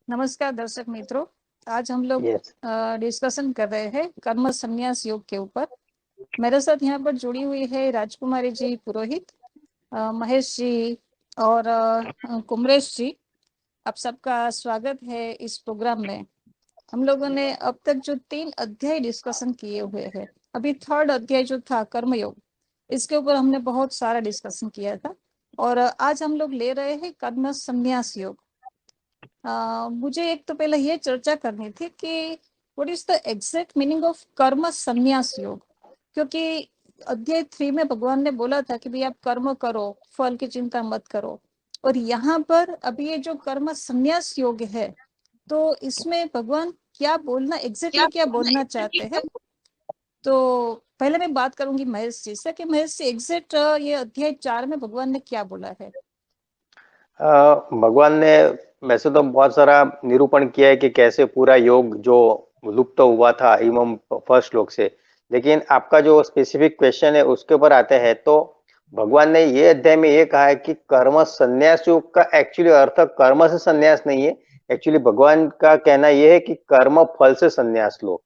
नमस्कार दर्शक मित्रों। आज हम लोग यस। डिस्कशन कर रहे हैं कर्म संन्यास योग के ऊपर। मेरे साथ यहाँ पर जुड़ी हुई है राजकुमारी जी पुरोहित, महेश जी और कुमरेश जी। आप सबका स्वागत है इस प्रोग्राम में। हम लोगों ने अब तक जो 3 अध्याय डिस्कशन किए हुए हैं, अभी 3rd अध्याय जो था कर्मयोग, इसके ऊपर हमने बहुत सारा डिस्कशन किया था। और आज हम लोग ले रहे हैं कर्म संन्यास योग। मुझे एक तो पहले ये चर्चा करनी थी कि what is the exact meaning of कर्म संन्यास योग, क्योंकि अध्याय 3 में भगवान ने बोला था कि भाई आप कर्म करो, फल की चिंता मत करो। और यहाँ पर अभी ये जो कर्म संन्यास योग है, तो इसमें भगवान क्या बोलना, एग्जैक्टली क्या बोलना चाहते हैं। तो पहले मैं बात करूंगी महेश जी से कि महेश जी एग्जैक्ट ये अध्याय 4 में भगवान ने क्या बोला है। भगवान ने वैसे तो बहुत सारा निरूपण किया है कि कैसे पूरा योग जो लुप्त तो हुआ था एवं फर्स्ट श्लोक से। लेकिन आपका जो स्पेसिफिक क्वेश्चन है उसके ऊपर आते हैं तो भगवान ने ये अध्याय में ये कहा है कि कर्म संन्यास योग का एक्चुअली अर्थ कर्म से संन्यास नहीं है। एक्चुअली भगवान का कहना यह है कि कर्म फल से संन्यास लो।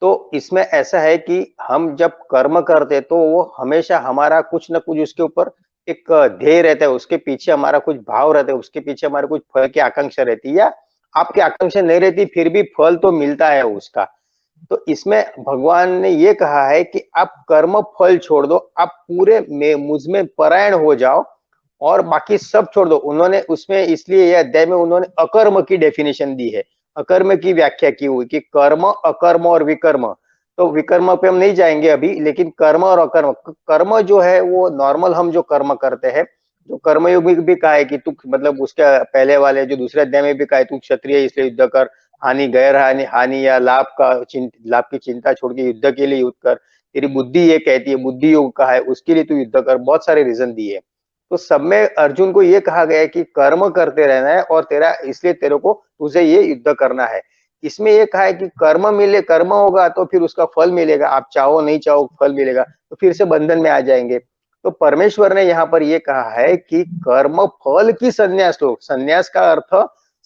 तो इसमें ऐसा है कि हम जब कर्म करते तो वो हमेशा हमारा कुछ ना कुछ उसके ऊपर एक ध्येय रहता है, उसके पीछे हमारा कुछ भाव रहता है, उसके पीछे हमारे कुछ फल की आकांक्षा रहती है, या आपकी आकांक्षा नहीं रहती फिर भी फल तो मिलता है उसका। तो इसमें भगवान ने ये कहा है कि आप कर्म फल छोड़ दो, आप पूरे में मुझ में परायण हो जाओ और बाकी सब छोड़ दो। उन्होंने उसमें इसलिए यह अध्याय में उन्होंने अकर्म की डेफिनेशन दी है, अकर्म की व्याख्या की हुई कि कर्म, अकर्म और विकर्म। तो विकर्म पे हम नहीं जाएंगे अभी, लेकिन कर्म और अकर्म, कर्म जो है वो नॉर्मल हम जो कर्म करते हैं, जो कर्मयोग में भी कहा है कि तू मतलब उसके पहले वाले जो दूसरे अध्याय में भी कहा है तू क्षत्रिय इसलिए युद्ध कर, हानि गैर हानि हानि या लाभ की चिंता छोड़ के युद्ध के लिए युद्ध कर, तेरी बुद्धि ये कहती है, बुद्धि योग कहा है उसके लिए तू युद्ध कर, बहुत सारे रीजन दिए। तो सब में अर्जुन को ये कहा गया है कि कर्म करते रहना है और तेरा इसलिए तेरे को तुझे ये युद्ध करना है। इसमें ये कहा है कि कर्म मिले, कर्म होगा तो फिर उसका फल मिलेगा, आप चाहो नहीं चाहो फल मिलेगा, तो फिर से बंधन में आ जाएंगे। तो परमेश्वर ने यहाँ पर ये कहा है कि कर्म फल की संन्यास लो। संन्यास का अर्थ,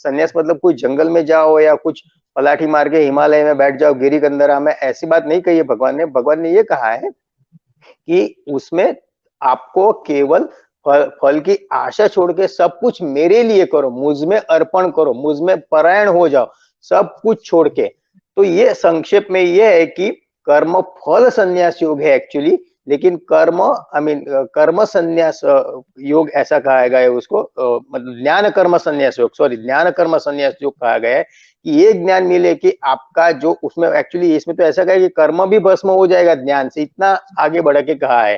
संन्यास मतलब कोई जंगल में जाओ या कुछ पलाठी मार के हिमालय में बैठ जाओ गिरी कंदरा में, ऐसी बात नहीं कही है भगवान ने। भगवान ने ये कहा है कि उसमें आपको केवल फल की आशा छोड़ के सब कुछ मेरे लिए करो, मुझ में अर्पण करो, मुझ में परायण हो जाओ, सब कुछ छोड़ के। तो ये संक्षेप में ये है कि कर्म फल संन्यास योग है एक्चुअली, लेकिन कर्म आई मीन कर्म संन्यास योग ऐसा कहा गया है उसको, मतलब ज्ञान कर्म संन्यास योग, सॉरी ज्ञान कर्म संन्यास योग कहा गया है कि ये ज्ञान मिले कि आपका जो उसमें एक्चुअली इसमें तो ऐसा कहा है कि कर्म भी भस्म हो जाएगा ज्ञान से, इतना आगे बढ़ के कहा है।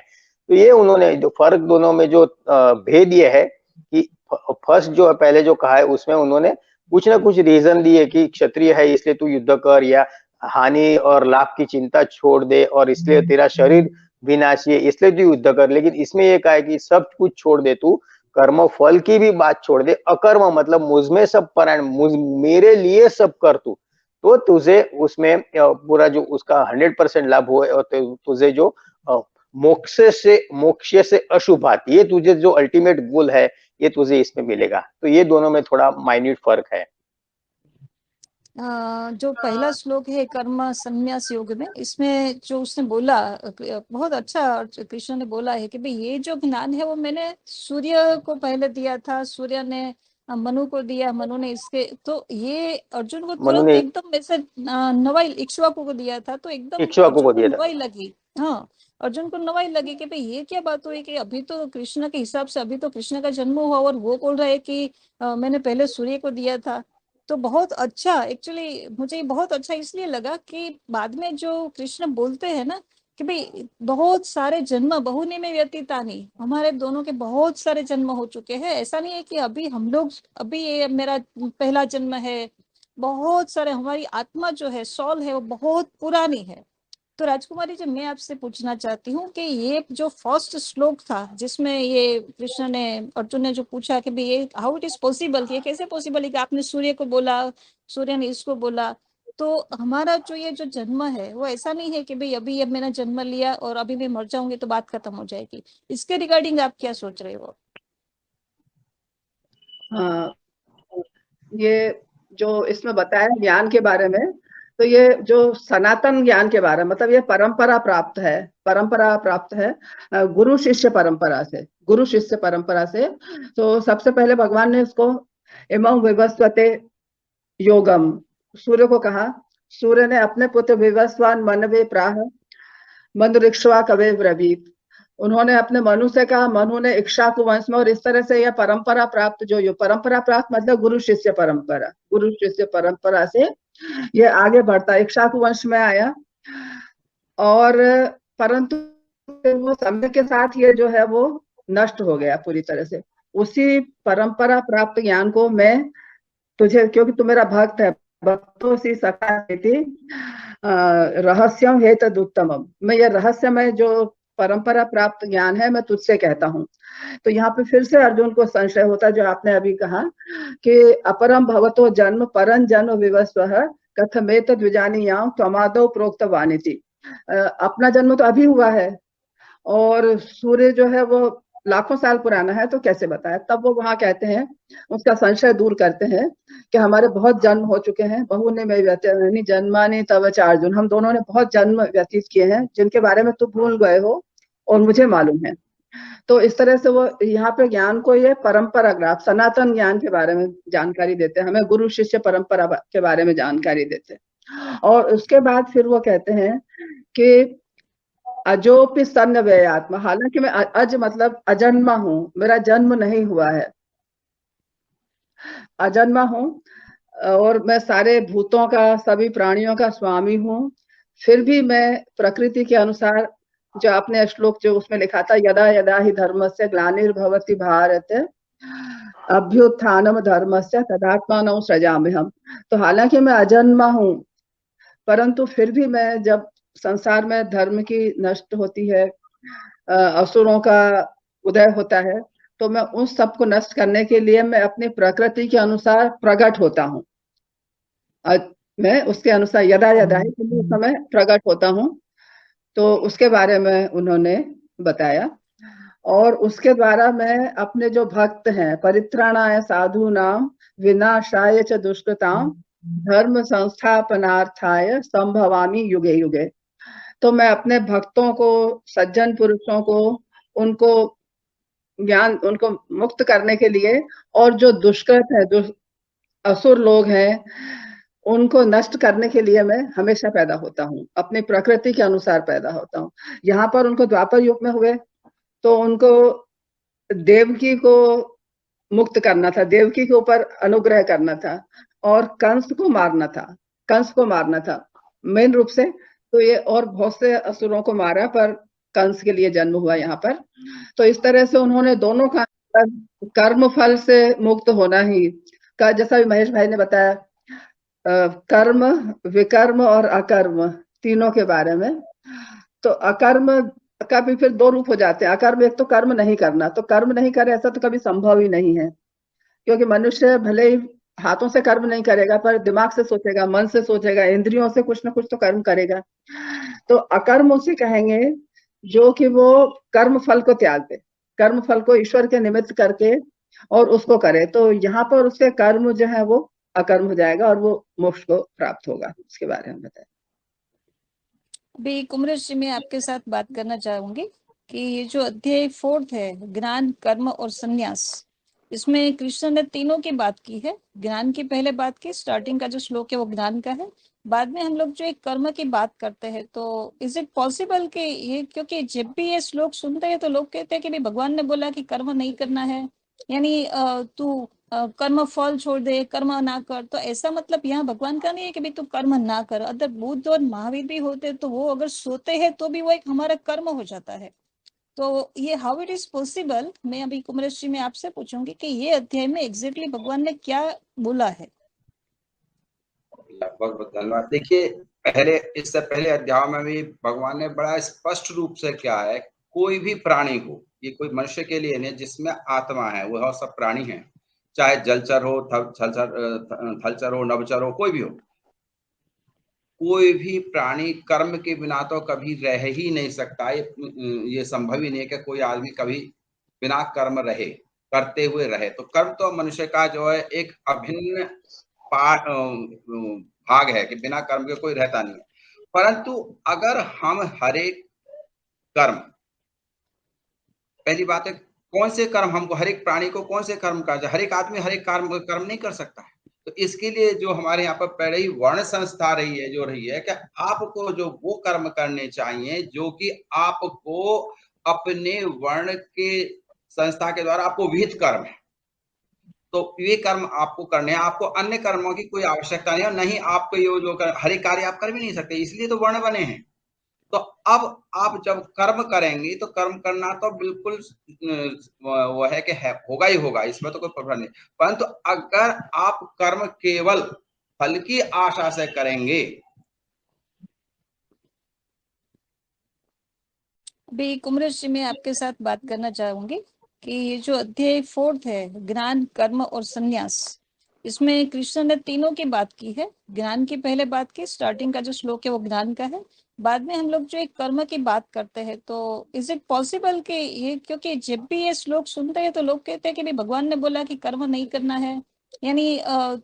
तो ये उन्होंने जो फर्क दोनों में जो भेद ये है कि फर्स्ट जो पहले जो कहा है उसमें उन्होंने कुछ ना कुछ रीजन दिए कि क्षत्रिय है इसलिए तू युद्ध कर, या हानि और लाभ की चिंता छोड़ दे और इसलिए तेरा शरीर विनाशी है इसलिए तू युद्ध कर। लेकिन इसमें यह कहा है कि सब कुछ छोड़ दे, तू कर्म फल की भी बात छोड़ दे, अकर्म मतलब मुझ में सब परायण, मुझ मेरे लिए सब कर तू, तो तुझे उसमें पूरा जो उसका 100% लाभ हुए और तुझे जो मोक्ष से अशुभात, ये तुझे जो अल्टीमेट गोल है ये तुझे इसमें मिलेगा। तो ये दोनों में थोड़ा माइन्यूट फर्क है। जो पहला श्लोक है कर्म संन्यास योग में, इसमें जो उसने बोला बहुत अच्छा कृष्ण ने बोला है कि भाई ये जो ज्ञान है वो मैंने सूर्य को पहले दिया था, सूर्य ने मनु को दिया, मनु ने इसके, तो ये अर्जुन को मनु तुरंत ने एकदम ऐसे नवाई इक्ष्वाकु को दिया था, तो एकदम इक्ष्वाकु अर्जुन को को दिया था। नवाई लगी। हाँ, अर्जुन को नवाई लगी कि भाई ये क्या बात हुई कि अभी तो कृष्ण के हिसाब से अभी तो कृष्ण का जन्म हुआ और वो बोल रहा है कि मैंने पहले सूर्य को दिया था। तो बहुत अच्छा, एक्चुअली मुझे बहुत अच्छा इसलिए लगा कि बाद में जो कृष्ण बोलते हैं ना कि भाई बहुत सारे जन्म बहुनी में व्यतीतानी, हमारे दोनों के बहुत सारे जन्म हो चुके हैं। ऐसा नहीं है कि अभी हम लोग, अभी ये मेरा पहला जन्म है। बहुत सारे, हमारी आत्मा जो है, सॉल है, वो बहुत पुरानी है। तो राजकुमारी जी, मैं आपसे पूछना चाहती हूँ कि ये जो फर्स्ट श्लोक था जिसमें ये कृष्ण ने, अर्जुन ने जो पूछा कि भाई ये हाउ इट इज पॉसिबल, ये कैसे पॉसिबल है कि आपने सूर्य को बोला, सूर्य ने इसको बोला। तो हमारा जो ये जो जन्म है वो ऐसा नहीं है कि भाई अभी अब मैंने जन्म लिया और अभी मैं मर जाऊंगी तो बात खत्म हो जाएगी। इसके रिगार्डिंग आप क्या सोच रहे हो? हाँ, ये जो इसमें बताया ज्ञान के बारे में, तो ये जो सनातन ज्ञान के बारे में, मतलब ये परंपरा प्राप्त है गुरु शिष्य परंपरा से, गुरु शिष्य परंपरा से। तो सबसे पहले भगवान ने इसको इमं विवस्वते योगम, सूर्य को कहा। सूर्य ने अपने पुत्र विवस्वान मनवे प्राह मनुरिक्ष्वा कवे ब्रवीत, उन्होंने अपने मनु से कहा, मनु ने इक्ष्वाकु वंश में। और इस तरह से यह परंपरा प्राप्त जो परंपरा प्राप्त मतलब गुरु शिष्य परंपरा, गुरु शिष्य परंपरा से ये आगे बढ़ता इक्ष्वाकु वंश में आया। और परंतु वो समय के साथ ये जो है वो नष्ट हो गया पूरी तरह से। उसी परंपरा प्राप्त ज्ञान को मैं तुझे, क्योंकि तू मेरा भक्त है, भक्तों सी सखा थी रहस्यम हे तदुत्तमम, मैं ये रहस्यमय जो परंपरा प्राप्त ज्ञान है मैं तुझसे कहता हूँ। तो यहाँ पे फिर से अर्जुन को संशय होता, जो आपने अभी कहा कि अपरम भवतो जन्म परं जन्म विवस्व कथमेत द्विजानीयाम त्वमादौ प्रोक्त वानिति। अपना जन्म तो अभी हुआ है और सूर्य जो है वो लाखों साल पुराना है, तो कैसे बताया। तब वो वहां कहते हैं, उसका संशय दूर करते हैं कि हमारे बहुत जन्म हो चुके हैं, बहु ने मैं व्यतीत जन्मानि तव च अर्जुन, हम दोनों ने बहुत जन्म व्यतीत किए हैं जिनके बारे में तू भूल गए हो और मुझे मालूम है। तो इस तरह से वो यहाँ पे ज्ञान को ये परंपरा ग्राफ सनातन ज्ञान के बारे में जानकारी देते हैं, हमें गुरु शिष्य परंपरा के बारे में जानकारी देते हैं। और उसके बाद फिर वो कहते हैं कि अजोपि सन्न व्ययात्मा, हालांकि मैं अज मतलब अजन्मा हूं, मेरा जन्म नहीं हुआ है, अजन्मा हूं और मैं सारे भूतों का सभी प्राणियों का स्वामी हूं, फिर भी मैं प्रकृति के अनुसार, जो आपने श्लोक जो उसमें लिखा था, यदा यदा ही धर्मस्य ग्लानिर्भवति भारत अभ्युत्थानम धर्मस्य तदात्मानं सृजाम्यहम्। तो हालांकि मैं अजन्मा हूं, परंतु फिर भी मैं, जब संसार में धर्म की नष्ट होती है, असुरों का उदय होता है, तो मैं उस सब को नष्ट करने के लिए मैं अपनी प्रकृति के अनुसार प्रकट होता हूँ। मैं उसके अनुसार यदा यदा ही समय प्रकट होता हूँ। तो उसके बारे में उन्होंने बताया। और उसके द्वारा मैं अपने जो भक्त हैं, परित्राणाय साधूनाम विनाशाय च दुष्कृताम धर्म संस्थापनार्थाय संभवामि युगे युगे। तो मैं अपने भक्तों को, सज्जन पुरुषों को, उनको ज्ञान, उनको मुक्त करने के लिए, और जो दुष्कृत है, असुर लोग हैं, उनको नष्ट करने के लिए मैं हमेशा पैदा होता हूँ, अपनी प्रकृति के अनुसार पैदा होता हूँ। यहाँ पर उनको द्वापर युग में हुए तो उनको देवकी को मुक्त करना था, देवकी के ऊपर अनुग्रह करना था और कंस को मारना था, कंस को मारना था मेन रूप से। तो ये और बहुत से असुरों को मारा, पर कंस के लिए जन्म हुआ यहाँ पर। तो इस तरह से उन्होंने दोनों का कर्म फल से मुक्त होना ही का, जैसा भी महेश भाई ने बताया, कर्म, विकर्म और अकर्म तीनों के बारे में। तो अकर्म का भी फिर दो रूप हो जाते हैं। अकर्म, एक तो कर्म नहीं करना, तो कर्म नहीं करे ऐसा तो कभी संभव ही नहीं है, क्योंकि मनुष्य भले ही हाथों से कर्म नहीं करेगा पर दिमाग से सोचेगा, मन से सोचेगा, इंद्रियों से कुछ ना कुछ तो कर्म करेगा। तो अकर्म उसे कहेंगे जो कि वो कर्म फल को त्याग दे, कर्म फल को ईश्वर के निमित्त करके और उसको करे। तो यहाँ पर उसके कर्म जो है वो अकर्म हो जाएगा और वो मोक्ष को प्राप्त होगा। उसके बारे में बताएं। अभी कुमरेश जी, मैं आपके साथ बात करना चाहूंगी कि ये जो अध्याय 4 है, ज्ञान, कर्म और संन्यास, इसमें कृष्ण ने तीनों की बात की है। ज्ञान की पहले बात की, स्टार्टिंग का जो श्लोक है वो ज्ञान का है। बाद में हम लोग जो एक कर्म की बात करते हैं, तो इज इट पॉसिबल कि ये, क्योंकि जब भी ये श्लोक सुनते हैं तो लोग कहते हैं कि भाई भगवान ने बोला कि कर्म नहीं करना है, यानी तू कर्म फल छोड़ दे, कर्म ना कर, तो ऐसा मतलब यहाँ भगवान का नहीं है कि भाई तू कर्म ना कर। अगर बुद्ध और महावीर भी होते तो वो अगर सोते हैं तो भी वो एक हमारा कर्म हो जाता है। तो ये हाउ इट इज पॉसिबल, मैं अभी कुमरेश जी में आपसे पूछूंगी कि ये अध्याय में एग्जैक्टली भगवान ने क्या बोला है। बहुत बहुत धन्यवाद। देखिए, इससे पहले अध्याय में भी भगवान ने बड़ा स्पष्ट रूप से क्या है, कोई भी प्राणी को, ये कोई मनुष्य के लिए नहीं, जिसमें आत्मा है, वह सब प्राणी है, चाहे जलचर हो, थलचर हो, नभचर हो, कोई भी हो, कोई भी प्राणी कर्म के बिना तो कभी रह ही नहीं सकता। ये संभव ही नहीं है कि कोई आदमी कभी बिना कर्म रहे, करते हुए रहे। तो कर्म तो मनुष्य का जो है एक अभिन्न भाग है कि बिना कर्म के कोई रहता नहीं है। परंतु अगर हम हर एक कर्म, पहली बात है कौन से कर्म हमको, हर एक प्राणी को कौन से कर्म करना, हर एक आदमी हर एक कर्म नहीं कर सकता है। तो इसके लिए जो हमारे यहाँ पर पहले ही वर्ण संस्था रही है कि आपको जो वो कर्म करने चाहिए जो कि आपको अपने वर्ण के संस्था के द्वारा आपको विहित कर्म है, तो ये कर्म आपको करने हैं, आपको अन्य कर्मों की कोई आवश्यकता नहीं है, और नहीं आपको ये जो हर एक कार्य आप कर भी नहीं सकते, इसलिए तो वर्ण बने हैं। तो अब आप जब कर्म करेंगे तो कर्म करना तो बिल्कुल वो है कि होगा ही होगा, इसमें तो कोई प्रश्न नहीं। परंतु अगर आप कर्म केवल फल की आशा से करेंगे, अभी कुमरेश जी, मैं आपके साथ बात करना चाहूंगी कि ये जो अध्याय 4 है, ज्ञान, कर्म और संन्यास, इसमें कृष्ण ने तीनों की बात की है। ज्ञान की पहले बात की, स्टार्टिंग का जो श्लोक है वो ज्ञान का है। बाद में हम लोग जो एक कर्म की बात करते हैं, तो इज इट पॉसिबल कि ये, क्योंकि जब भी ये श्लोक सुनते हैं तो लोग कहते हैं कि भाई भगवान ने बोला कि कर्म नहीं करना है, यानी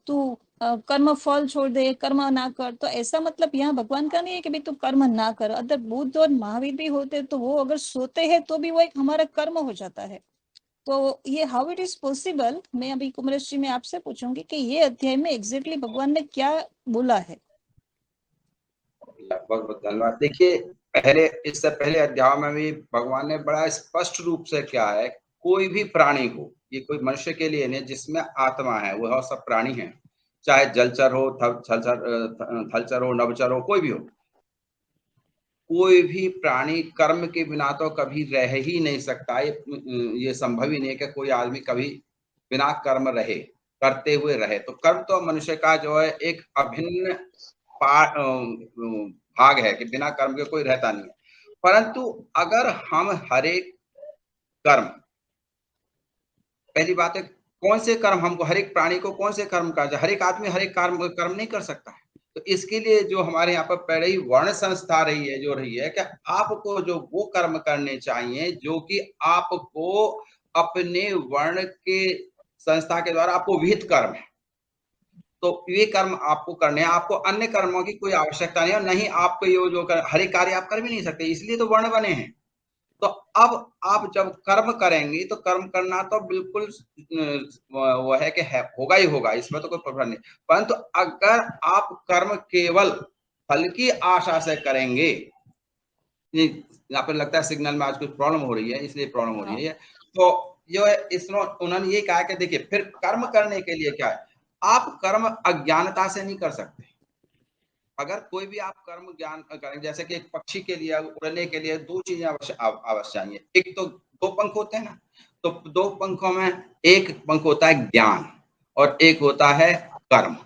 तू कर्म फल छोड़ दे, कर्म ना कर, तो ऐसा मतलब यहाँ भगवान का नहीं है कि भाई तू कर्म ना कर। अगर बुद्ध और महावीर भी होते तो वो अगर सोते हैं तो भी वो एक हमारा कर्म हो जाता है। तो ये हाउ इट इज पॉसिबल, मैं अभी कुमरेश जी में आपसे पूछूंगी कि ये अध्याय में एग्जैक्टली भगवान ने क्या बोला है। बहुत बहुत धन्यवाद। देखिए, इससे पहले अध्याय में भी भगवान ने बड़ा स्पष्ट रूप से क्या है, कोई भी प्राणी को, ये कोई मनुष्य के लिए नहीं जिसमें आत्मा है, वह सब प्राणी है, चाहे जलचर हो, थलचर हो, नभचर हो, कोई भी हो, कोई भी प्राणी कर्म के बिना तो कभी रह ही नहीं सकता। ये संभव ही नहीं है कि कोई आदमी कभी बिना कर्म रहे, करते हुए रहे। तो कर्म तो मनुष्य का जो है एक अभिन्न भाग है कि बिना कर्म के कोई रहता नहीं है। परंतु अगर हम हर एक कर्म, पहली बात है कौन से कर्म हमको, हर एक प्राणी को कौन से कर्म करना, हर एक आदमी हर एक कर्म नहीं कर सकता है। तो इसके लिए जो हमारे यहाँ पर पहले ही वर्ण संस्था रही है कि आपको जो वो कर्म करने चाहिए जो कि आपको अपने वर्ण के संस्था के द्वारा आपको विहित कर्म है, तो ये कर्म आपको करने हैं, आपको अन्य कर्मों की कोई आवश्यकता नहीं है, और नहीं आपको ये जो हर एक कार्य आप कर भी नहीं सकते, इसलिए तो वर्ण बने हैं। तो अब आप जब कर्म करेंगे तो कर्म करना तो बिल्कुल वो है कि होगा ही होगा, इसमें तो कोई प्रश्न नहीं। परंतु अगर आप कर्म केवल फल की आशा से करेंगे, यहाँ पर लगता है सिग्नल में आज कुछ प्रॉब्लम हो रही है, इसलिए प्रॉब्लम हो रही है। तो जो है इसमें उन्होंने ये कहा कि देखिए, फिर कर्म करने के लिए क्या है, आप कर्म अज्ञानता से नहीं कर सकते। अगर कोई भी आप कर्म ज्ञान करें, जैसे कि एक पक्षी के लिए उड़ने के लिए दो चीजें अवश्य चाहिए। एक तो दो पंख होते हैं ना, तो दो पंखों में एक पंख होता है ज्ञान और एक होता है कर्म।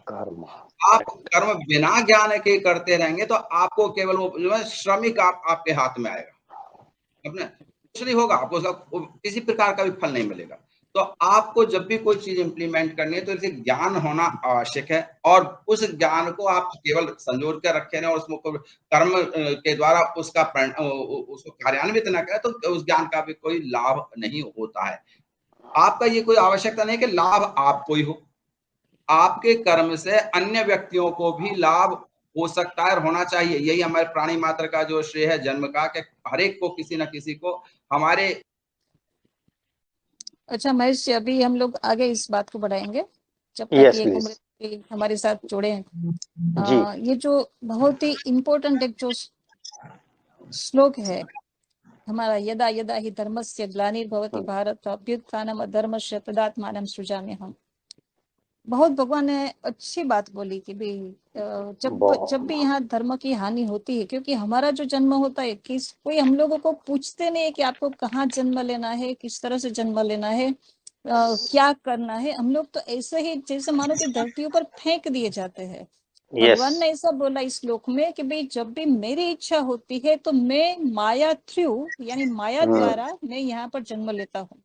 आप कर्म बिना ज्ञान के करते रहेंगे तो आपको केवल वो जो है श्रमिक आपके हाथ में आएगा, अपने कुछ नहीं होगा, आपको उसका किसी प्रकार का भी फल नहीं मिलेगा। तो आपको जब भी कोई चीज इंप्लीमेंट करनी है तो इसे ज्ञान होना आवश्यक है, और उस ज्ञान को आप केवल संजोर कर रखे ना, और उसमें कर्म के द्वारा उसको कार्यान्वित न करें तो उस ज्ञान का भी कोई लाभ नहीं होता है। आपका ये कोई आवश्यकता नहीं कि लाभ आपको ही हो, आपके कर्म से अन्य व्यक्तियों को भी लाभ हो सकता है और होना चाहिए। यही हमारे प्राणी मात्र का जो श्रेय है जन्म का, कि हर एक को किसी न किसी को हमारे। अच्छा महेश जी, अभी हम लोग आगे इस बात को बढ़ाएंगे जब तक Yes, ये please. कुमरेश हमारे साथ जुड़े हैं। जी। ये जो बहुत ही इम्पोर्टेंट एक जो श्लोक है हमारा, यदा यदा ही धर्मस्य ग्लानिर्भवति भारत अभ्युत्थानम् अधर्मस्य तदात्मानं सृजाम्यहम्, बहुत भगवान ने अच्छी बात बोली कि भाई जब भी यहाँ धर्म की हानि होती है, क्योंकि हमारा जो जन्म होता है, किस कोई हम लोगों को पूछते नहीं है कि आपको कहाँ जन्म लेना है, किस तरह से जन्म लेना है, क्या करना है। हम लोग तो ऐसे ही जैसे मानो कि धरती ऊपर फेंक दिए जाते हैं। भगवान ने ऐसा बोला इस श्लोक में कि भाई जब भी मेरी इच्छा होती है तो मैं माया थ्रू, यानी माया द्वारा मैं यहाँ पर जन्म लेता हूँ।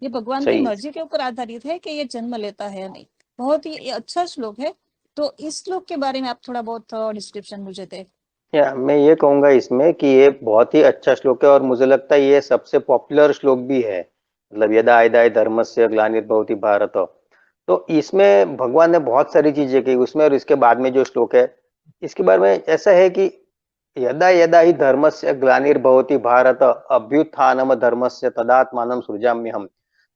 ये भगवान की मर्जी के ऊपर आधारित है कि ये जन्म लेता है या नहीं। बहुत ही अच्छा श्लोक है। तो इस श्लोक के बारे में आप थोड़ा बहुत डिस्क्रिप्शन मुझे दें। मैं ये कहूंगा इसमें कि ये बहुत ही अच्छा श्लोक है, और मुझे लगता है ये सबसे पॉपुलर श्लोक भी है। मतलब यदा यदा धर्मस्य ग्लानिर्भवति भारत, तो इसमें भगवान ने बहुत सारी चीजें की उसमें, और इसके बाद में जो श्लोक है इसके बारे में ऐसा है कि यदा यदा ही धर्मस्य ग्लानिर्भवति भारत अभ्युत्थानम धर्मस्य तदात्मानं सृजाम्यहम्।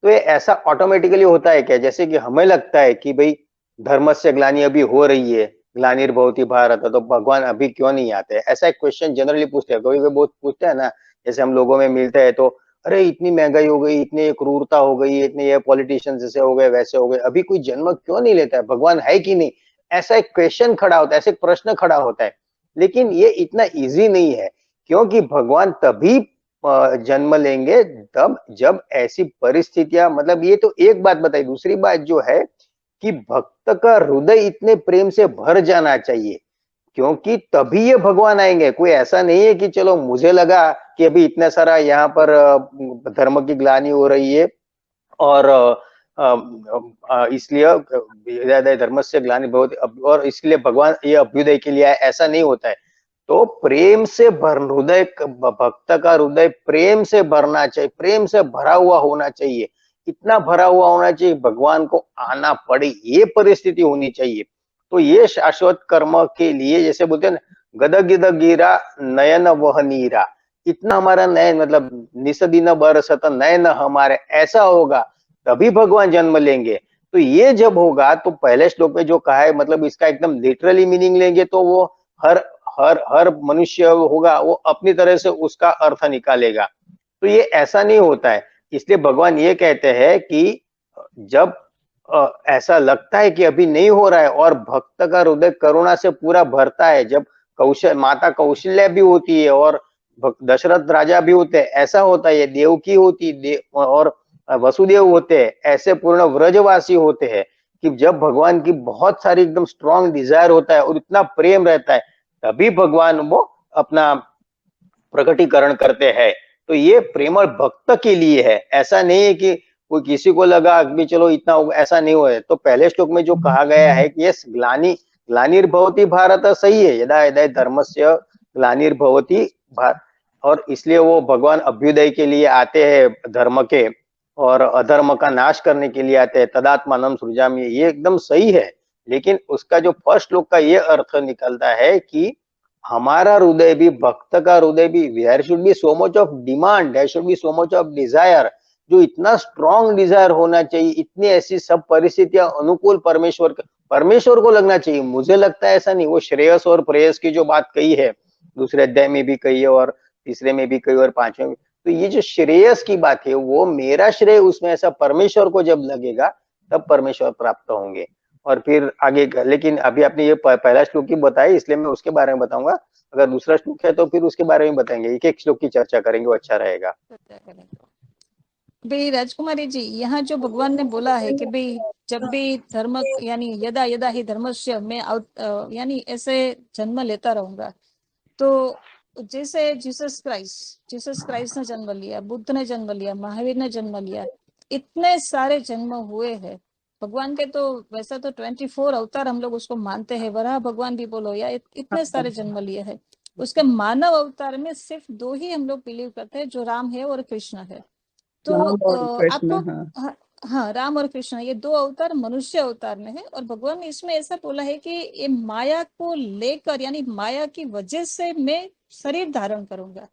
तो ये ऐसा ऑटोमेटिकली होता है क्या? जैसे कि हमें लगता है कि भाई धर्मस्य ग्लानि अभी हो रही है, ग्लानिर्भवति भारत, तो भगवान अभी क्यों नहीं आते? ऐसा एक क्वेश्चन जनरली पूछते हैं, कभी बहुत पूछते हैं ना, जैसे हम लोगों में मिलते हैं तो अरे इतनी महंगाई हो गई, इतनी क्रूरता हो गई, इतने ये पॉलिटिशियन जैसे हो गए वैसे हो गए, अभी कोई जन्म क्यों नहीं लेता है? भगवान है कि नहीं? ऐसा एक क्वेश्चन खड़ा होता है, ऐसे एक प्रश्न खड़ा होता है। लेकिन ये इतना इजी नहीं है, क्योंकि भगवान तभी जन्म लेंगे तब जब ऐसी परिस्थितियां, मतलब ये तो एक बात बताई, दूसरी बात जो है कि भक्त का हृदय इतने प्रेम से भर जाना चाहिए, क्योंकि तभी ये भगवान आएंगे। कोई ऐसा नहीं है कि चलो मुझे लगा कि अभी इतना सारा यहाँ पर धर्म की ग्लानि हो रही है और इसलिए धर्म से ग्लानि बहुत, और इसलिए भगवान ये अभ्युदय के लिए ऐसा नहीं होता है। तो प्रेम से भर हृदय, भक्त का हृदय प्रेम से भरना चाहिए, प्रेम से भरा हुआ होना चाहिए, इतना भरा हुआ होना चाहिए भगवान को आना पड़े, ये परिस्थिति होनी चाहिए। तो ये शाश्वत कर्म के लिए, जैसे बोलते हैं ना, गद गिद गिरा नयन वह नीरा, इतना हमारा नयन, मतलब निसदिन बरसत नयन हमारे, ऐसा होगा तभी भगवान जन्म लेंगे। तो ये जब होगा तो पहले श्लोक में जो कहा है, मतलब इसका एकदम लिटरली मीनिंग लेंगे तो वो हर हर हर मनुष्य होगा वो अपनी तरह से उसका अर्थ निकालेगा। तो ये ऐसा नहीं होता है, इसलिए भगवान ये कहते हैं कि जब ऐसा लगता है कि अभी नहीं हो रहा है और भक्त का हृदय करुणा से पूरा भरता है, जब माता कौशल्या भी होती है और दशरथ राजा भी होते हैं, ऐसा होता है, देवकी होती और वसुदेव होते हैं, ऐसे पूर्ण व्रजवासी होते हैं कि जब भगवान की बहुत सारी एकदम स्ट्रॉन्ग डिजायर होता है और इतना प्रेम रहता है, तभी भगवान वो अपना प्रकटीकरण करते हैं। तो ये प्रेमल भक्त के लिए है, ऐसा नहीं है कि कोई किसी को लगा कि चलो इतना होगा, ऐसा नहीं हुआ है। तो पहले श्लोक में जो कहा गया है कि ये ग्लानिर्भवति भारत, सही है, यदा यदा धर्मस्य ग्लानिर्भवति भारत, और इसलिए वो भगवान अभ्युदय के लिए आते हैं धर्म के, और अधर्म का नाश करने के लिए आते हैं, तदात्मानं सृजामि, ये एकदम सही है। लेकिन उसका जो फर्स्ट श्लोक का ये अर्थ निकलता है कि हमारा हृदय भी, भक्त का हृदय भी, there should be so much of demand, there should be so much of desire, जो इतना स्ट्रॉन्ग डिजायर होना चाहिए, इतनी ऐसी सब परिस्थितियां अनुकूल परमेश्वर को लगना चाहिए। मुझे लगता है ऐसा नहीं, वो श्रेयस और प्रेयस की जो बात कही है दूसरे अध्याय में भी कही है और तीसरे में भी कही और पांचवें में, तो ये जो श्रेयस की बात है वो मेरा श्रेय उसमें ऐसा परमेश्वर को जब लगेगा तब परमेश्वर प्राप्त होंगे। और फिर आगे लेकिन अभी आपने ये पहला श्लोक ही बताया, इसलिए मैं उसके बारे में बताऊंगा। अगर दूसरा श्लोक है तो फिर उसके बारे में बताएंगे, एक एक श्लोक की चर्चा करेंगे, वो अच्छा रहेगा। भाई राजकुमारी जी, यहाँ जो भगवान ने बोला है कि भाई जब भी धर्म, यानी यदा यदा ही धर्मस्य, मैं यानी ऐसे जन्म लेता रहूंगा। तो जैसे जीसस क्राइस्ट ने जन्म लिया, बुद्ध ने जन्म लिया, महावीर ने जन्म लिया, इतने सारे जन्म हुए हैं भगवान के। तो वैसा तो 24 अवतार हम लोग उसको मानते हैं, वराह भगवान भी बोलो, या इतने सारे जन्म लिए हैं। उसके मानव अवतार में सिर्फ 2 ही हम लोग बिलीव करते हैं, जो राम है और कृष्ण है। तो आपको हाँ, राम और कृष्ण, ये 2 अवतार मनुष्य अवतार में है। और भगवान ने इसमें ऐसा बोला है कि ये माया को लेकर, यानी माया की वजह से मैं शरीर धारण करूंगा।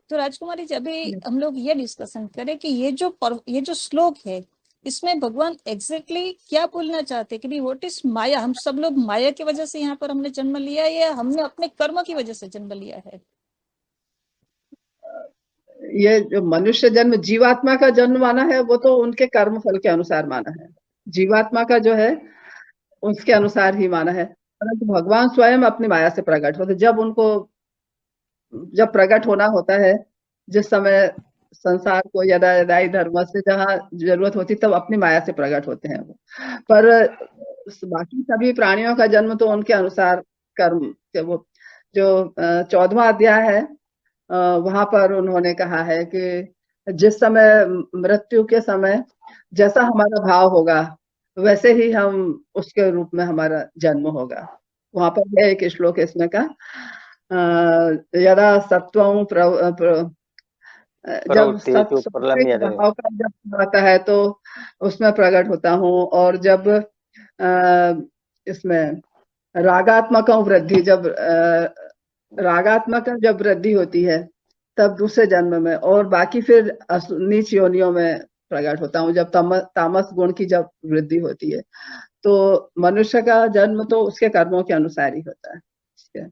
तो राजकुमारी जी, अभी हम लोग ये डिस्कशन करें कि ये जो श्लोक है, इसमें भगवान एग्जैक्टली क्या बोलना चाहते हैं कि व्हाट इज माया। हम सब लोग माया की वजह से यहाँ पर हमने जन्म लिया है, या हमने अपने कर्म की वजह से जन्म लिया है? ये जो मनुष्य जन्म जीवात्मा का जन्म माना है, वो तो उनके कर्म फल के अनुसार माना है। जीवात्मा का जो है उसके अनुसार ही माना है। परंतु भगवान स्वयं अपनी माया से प्रकट होते, जब प्रकट होना होता है, जिस समय संसार को यदा यदा ही धर्म से जहाँ जरूरत होती तब अपनी माया से प्रकट होते हैं वो। पर बाकी सभी प्राणियों का जन्म तो उनके अनुसार कर्म के, वो जो 14वां अध्याय है वहां पर उन्होंने कहा है कि जिस समय मृत्यु के समय जैसा हमारा भाव होगा वैसे ही हम उसके रूप में हमारा जन्म होगा। वहां पर है एक श्लोक इसमें का, यदा सत्वं जब तेज जो प्रलम नहीं सात्विक आता है। भाव का जब आता है तो उसमें प्रकट होता हूँ, और जब इसमें रागात्मक वृद्धि, जब रागात्मक जब वृद्धि होती है तब दूसरे जन्म में, और बाकी फिर नीच योनियों में प्रकट होता हूँ जब तामस गुण की जब वृद्धि होती है। तो मनुष्य का जन्म तो उसके कर्मों के अनुसार ही होता है, उसके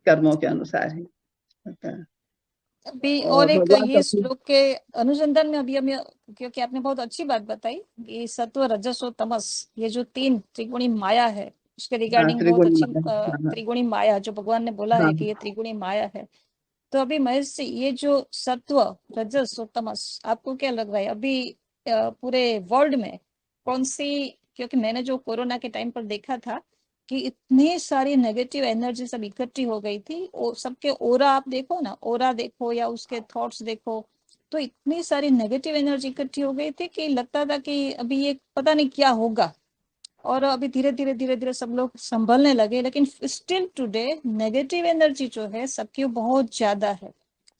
कर्मों के अनुसार ही होता है। अभी और और एक भगवान ये तो श्लोक के अनुसंधान में अभी हमें, क्योंकि आपने बहुत अच्छी बात बताई कि सत्व रजस और तमस, ये जो तीन त्रिगुणी माया है, उसके रिगार्डिंग बहुत त्रिगुण अच्छी माया, त्रिगुणी माया जो भगवान ने बोला है कि ये त्रिगुणी माया है। तो अभी महेश जी, ये जो सत्व रजस और तमस, आपको क्या लग रहा है अभी पूरे वर्ल्ड में कौन सी, क्योंकि मैंने जो कोरोना के टाइम पर देखा था कि इतनी सारी नेगेटिव एनर्जी सब इकट्ठी हो गई थी, और सबके ओरा आप देखो ना, ओरा देखो या उसके थॉट्स देखो, तो इतनी सारी नेगेटिव एनर्जी इकट्ठी हो गई थी कि लगता था कि अभी ये पता नहीं क्या होगा। और अभी धीरे धीरे सब लोग संभलने लगे, लेकिन स्टिल टुडे नेगेटिव एनर्जी जो है सबकी बहुत ज्यादा है।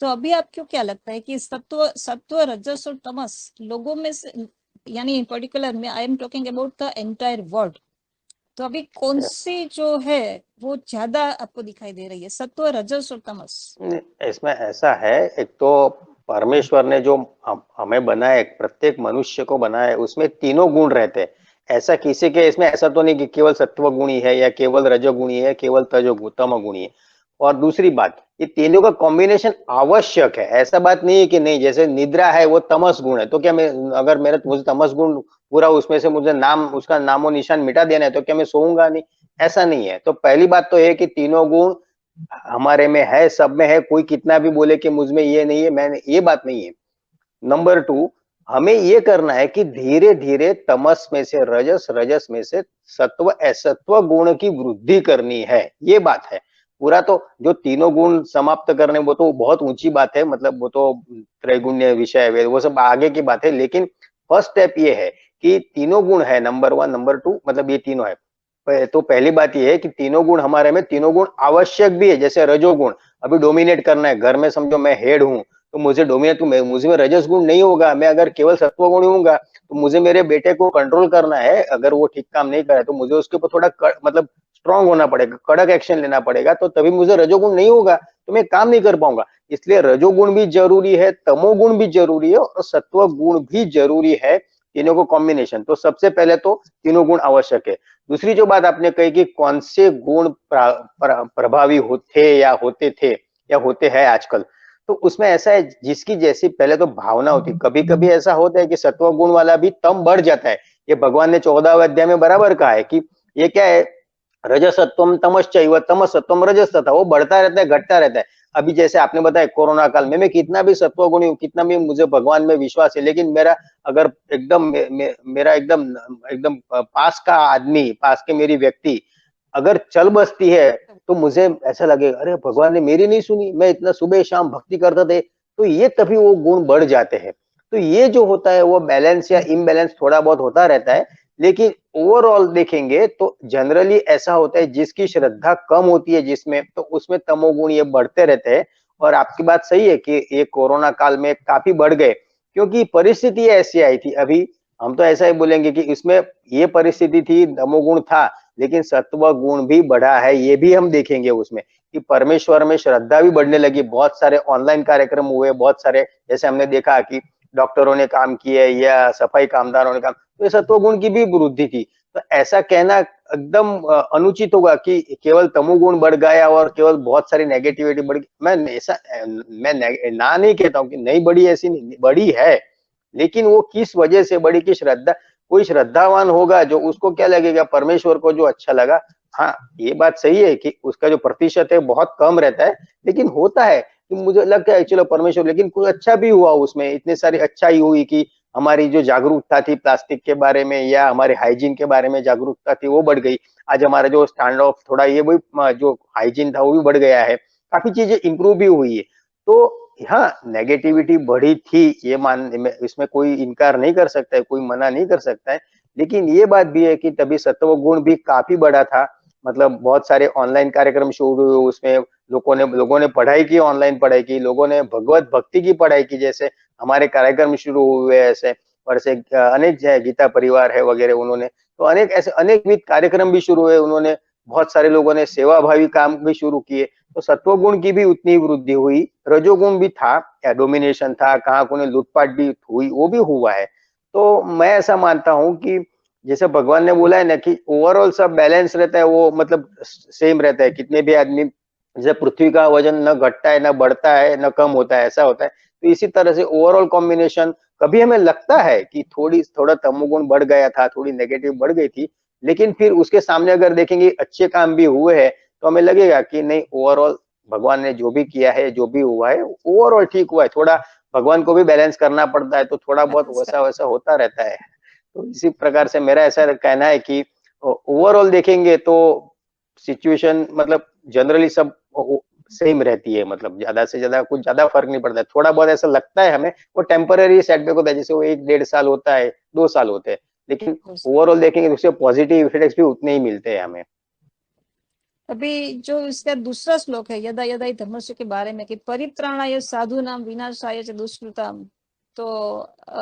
तो अभी आपको क्या लगता है कि सत्व रजस और तमस लोगों में से, यानी पर्टिकुलर में I am talking about the entire world, तो अभी कौन सी जो है वो ज्यादा आपको दिखाई दे रही है, सत्व रजस और तमस? इसमें ऐसा है, एक तो परमेश्वर ने जो हमें बनाया, प्रत्येक मनुष्य को बनाया, उसमें तीनों गुण रहते हैं। ऐसा किसी के इसमें ऐसा तो नहीं कि केवल सत्व गुणी है या केवल रजोगुणी है, केवल तमोगुणी है। और दूसरी बात, ये तीनों का कॉम्बिनेशन आवश्यक है। ऐसा बात नहीं है कि नहीं, जैसे निद्रा है वो तमस गुण है, तो क्या मैं, अगर मुझे तमस गुण पूरा उसमें से मुझे उसका नामो निशान मिटा देना है, तो क्या मैं सोऊंगा नहीं? ऐसा नहीं है। तो पहली बात तो है कि तीनों गुण हमारे में है, सब में है। कोई कितना भी बोले कि मुझ में ये नहीं है, मैंने, ये बात नहीं है। नंबर 2, हमें ये करना है कि धीरे धीरे तमस में से रजस, रजस में से सत्व, असत्व गुण की वृद्धि करनी है, ये बात है। पूरा तो जो तीनों गुण समाप्त करने, वो तो बहुत ऊंची बात है, मतलब वो तो त्रैगुण्य विषय है, वो सब आगे की बात है। लेकिन फर्स्ट स्टेप ये है कि तीनों गुण है, नंबर 1, नंबर 2, मतलब ये तीनों है। तो पहली बात ये है कि तीनों गुण हमारे में, तीनों गुण आवश्यक भी है। जैसे रजोगुण, अभी डोमिनेट करना है घर में, समझो मैं हेड हूं, तो मुझे डोमिनेट, मुझे में रजस गुण नहीं होगा। मैं अगर केवल सत्व गुण होऊंगा, तो मुझे मेरे बेटे को कंट्रोल करना है। अगर वो ठीक काम नहीं करे तो मुझे उसके ऊपर थोड़ा मतलब स्ट्रांग होना पड़ेगा, कड़क एक्शन लेना पड़ेगा, तो तभी मुझे रजोगुण नहीं होगा, तो मैं काम नहीं कर पाऊंगा। इसलिए रजोगुण भी जरूरी है, तमोगुण भी जरूरी है, और सत्व गुण भी जरूरी है, तीनों को कॉम्बिनेशन। तो सबसे पहले तो तीनों गुण आवश्यक है। दूसरी जो बात आपने कही कि कौन से गुण प्रभावी होते या होते थे या होते हैं आजकल, तो उसमें ऐसा है, जिसकी जैसी पहले तो भावना होती, कभी कभी ऐसा होता है कि सत्व गुण वाला भी तम बढ़ जाता है। ये भगवान ने 14वें अध्याय में बराबर कहा है कि ये क्या है, रजसत्वम तमश्चैव तमसत्वम रजस्तथा, वो बढ़ता रहता है, घटता रहता है। अभी जैसे आपने बताया कोरोना काल में मैं कितना भी सत्व गुणी हूँ, कितना भी मुझे भगवान में विश्वास है, लेकिन मेरा अगर एकदम मेरा एकदम एकदम पास का आदमी, पास के मेरी व्यक्ति अगर चल बसती है, तो मुझे ऐसा लगेगा, अरे भगवान ने मेरी नहीं सुनी, मैं इतना सुबह शाम भक्ति करता थे। तो ये तभी वो गुण बढ़ जाते हैं। तो ये जो होता है वो बैलेंस या इम्बैलेंस थोड़ा बहुत होता रहता है। लेकिन ओवरऑल देखेंगे तो जनरली ऐसा होता है, जिसकी श्रद्धा कम होती है जिसमें, तो उसमें तमोगुण ये बढ़ते रहते हैं। और आपकी बात सही है कि ये कोरोना काल में काफी बढ़ गए, क्योंकि परिस्थिति ऐसी आई थी। अभी हम तो ऐसा ही बोलेंगे कि इसमें ये परिस्थिति थी, तमोगुण था, लेकिन सत्व गुण भी बढ़ा है, ये भी हम देखेंगे उसमें कि परमेश्वर में श्रद्धा भी बढ़ने लगी। बहुत सारे ऑनलाइन कार्यक्रम हुए, बहुत सारे, जैसे हमने देखा कि डॉक्टरों ने काम किए या सफाई कामदारों ने काम, तो ये सत्व गुण की भी वृद्धि थी। तो ऐसा कहना एकदम अनुचित होगा कि केवल तमोगुण बढ़ गया और केवल बहुत सारी नेगेटिविटी बढ़ गई। मैं ना नहीं कहता हूँ कि नहीं बढ़ी, ऐसी नहीं बढ़ी है, लेकिन वो किस वजह से बढ़ी कि श्रद्धा, कोई श्रद्धावान होगा जो, उसको क्या लगेगा, परमेश्वर को जो अच्छा लगा। हाँ, ये बात सही है कि उसका जो प्रतिशत है बहुत कम रहता है, लेकिन होता है कि मुझे लगता है चलो परमेश्वर, लेकिन कुछ अच्छा भी हुआ उसमें, इतनी सारी अच्छाई हुई कि हमारी जो जागरूकता थी प्लास्टिक के बारे में या हमारे हाइजीन के बारे में जागरूकता थी, वो बढ़ गई। आज हमारा जो स्टैंड ऑफ थोड़ा ये वही जो हाइजीन था वो भी बढ़ गया है, काफी चीजें इंप्रूव भी हुई है। तो हाँ, नेगेटिविटी बढ़ी थी, ये इसमें कोई इनकार नहीं कर सकता है, कोई मना नहीं कर सकता है। लेकिन ये बात भी है कि तभी सत्व गुण भी काफी बढ़ा था। मतलब बहुत सारे ऑनलाइन कार्यक्रम शुरू हुए, उसमें लोगों ने पढ़ाई की, ऑनलाइन पढ़ाई की, लोगों ने भगवत भक्ति की पढ़ाई की, जैसे हमारे कार्यक्रम शुरू हुए ऐसे, और ऐसे अनेक जो है गीता परिवार है वगैरह, उन्होंने तो अनेक ऐसे अनेकविध कार्यक्रम भी शुरू हुए, उन्होंने बहुत सारे लोगों ने सेवाभावी काम भी शुरू किए, तो सत्वगुण की भी उतनी वृद्धि हुई, रजोगुण भी था, या डोमिनेशन था, कहाँ कोने लूटपाट भी हुई, वो भी हुआ है। तो मैं ऐसा मानता हूँ कि जैसे भगवान ने बोला है ना कि ओवरऑल सब बैलेंस रहता है, वो मतलब सेम रहता है, कितने भी आदमी, जैसे पृथ्वी का वजन न घटता है, न बढ़ता है, न कम होता है, ऐसा होता है। तो इसी तरह से ओवरऑल कॉम्बिनेशन, कभी हमें लगता है कि थोड़ा तमोगुण बढ़ गया था, थोड़ी नेगेटिव बढ़ गई थी, लेकिन फिर उसके सामने अगर देखेंगे अच्छे काम भी हुए हैं, तो हमें लगेगा कि नहीं, ओवरऑल भगवान ने जो भी किया है, जो भी हुआ है, ओवरऑल ठीक हुआ है। थोड़ा भगवान को भी बैलेंस करना पड़ता है, तो थोड़ा बहुत वैसा वैसा होता रहता है। तो इसी प्रकार से मेरा ऐसा कहना है कि ओवरऑल देखेंगे तो सिचुएशन मतलब जनरली सब सेम रहती है, मतलब ज्यादा से ज्यादा कुछ ज्यादा फर्क नहीं पड़ता है। थोड़ा बहुत ऐसा लगता है हमें, वो टेम्पररी सेटबैक होता है, जैसे वो 1-1.5 साल होता है, 2 साल होते हैं, लेकिन ओवरऑल देखेंगे तो उससे पॉजिटिव इफेक्ट्स भी उतने ही मिलते हैं हमें। अभी जो इसका दूसरा श्लोक है यदा यदा धर्मस्य के बारे में कि परित्राणाय साधूनाम विनाशाय च दुष्कृताम, तो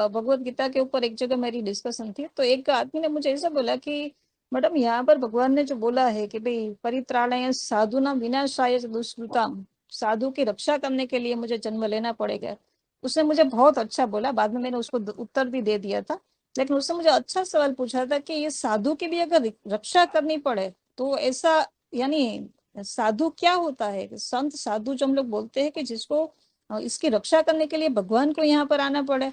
भगवत गीता के ऊपर एक जगह मेरी डिस्कशन थी, तो एक आदमी ने मुझे ऐसा बोला कि मैडम यहाँ पर भगवान ने जो बोला है कि भाई परित्राणाय साधूनाम विनाशाय च दुष्कृताम, साधु की रक्षा करने के लिए मुझे जन्म लेना पड़ेगा। उसने मुझे बहुत अच्छा बोला, बाद में मैंने उसको उत्तर भी दे दिया था, लेकिन उसने मुझे अच्छा सवाल पूछा था कि ये साधु की भी अगर रक्षा करनी पड़े तो ऐसा, यानी साधु क्या होता है, संत साधु जो हम लोग बोलते हैं कि जिसको इसकी रक्षा करने के लिए भगवान को यहाँ पर आना पड़े,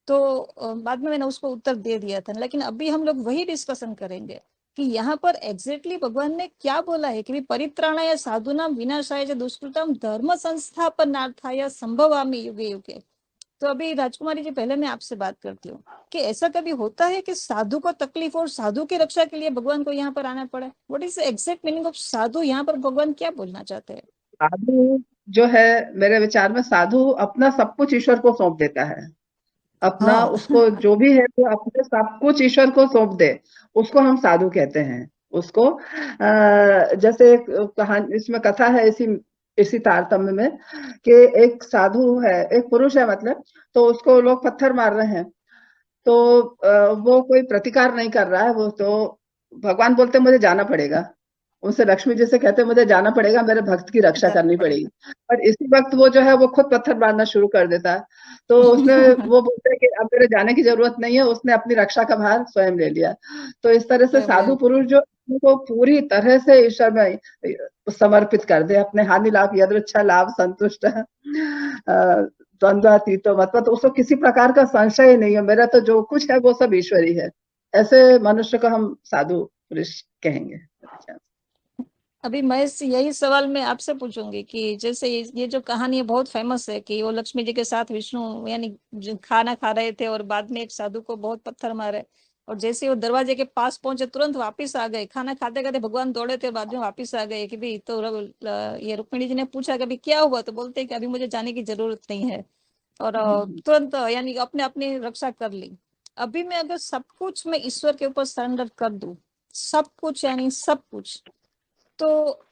तो बाद में मैंने उसको उत्तर दे दिया था। लेकिन अभी हम लोग वही डिस्कशन करेंगे कि यहाँ पर एग्जैक्टली भगवान ने क्या बोला है कि परित्राणाय साधुनाम विनाशाय च दुष्कृताम धर्म संस्थापनार्थाय संभवामि युगे युगे। तो अभी राजकुमारी जी, पहले मैं आपसे बात करती हूँ कि ऐसा कभी होता है कि साधु को तकलीफ और साधु की रक्षा के लिए भगवान को यहाँ पर आना पड़े? What is the exact meaning of sadhu? यहाँ पर भगवान क्या बोलना चाहते हैं? साधु जो है, मेरे विचार में साधु अपना सब कुछ ईश्वर को सौंप देता है। अपना हाँ उसको जो भी है वो अपने सब कुछ ईश्वर को सौंप दे, उसको हम साधु कहते हैं। उसको जैसे एक कहानी इसमें कथा है, इसी तारतम्य में, कि एक साधु है, एक पुरुष है मतलब, तो उसको लोग पत्थर मार रहे हैं, तो वो कोई प्रतिकार नहीं कर रहा है। वो तो भगवान बोलते मुझे जाना पड़ेगा, उनसे लक्ष्मी जी से कहते मुझे जाना पड़ेगा, मेरे भक्त की रक्षा करनी पड़ेगी। और इसी वक्त वो जो है वो खुद पत्थर मारना शुरू कर देता है। तो उसने वो बोलते हैं कि अब मेरे जाने की जरूरत नहीं है, उसने अपनी रक्षा का भार स्वयं ले लिया। तो इस तरह से साधु पुरुष जो को पूरी तरह से ईश्वर में समर्पित कर दे, अपने हानि लाभ यदृच्छा लाभ संतुष्ट द्वंद्वातीतो मतलब, तो उसको किसी प्रकार का संशय नहीं है, मेरा तो जो कुछ है वो सब ईश्वरी है। ऐसे मनुष्य को हम साधु पुरुष कहेंगे। अभी मैं यही सवाल मैं आपसे पूछूंगी कि जैसे ये जो कहानी है बहुत फेमस है कि वो लक्ष्मी जी के साथ विष्णु यानी खाना खा रहे थे और बाद में एक साधु को बहुत पत्थर मारे, और जैसे वो दरवाजे के पास पहुंचे तुरंत वापस आ गए। खाना खाते खाते भगवान दौड़े थे और बाद में वापस आ गए कि भाई, तो ये रुक्मिणी जी ने पूछा कि भाई क्या हुआ, तो बोलते हैं कि अभी मुझे जाने की जरूरत नहीं है, और तुरंत यानी अपने अपनी रक्षा कर ली। अभी मैं अगर सब कुछ मैं ईश्वर के ऊपर सरेंडर कर दूं, सब कुछ यानी सब कुछ, तो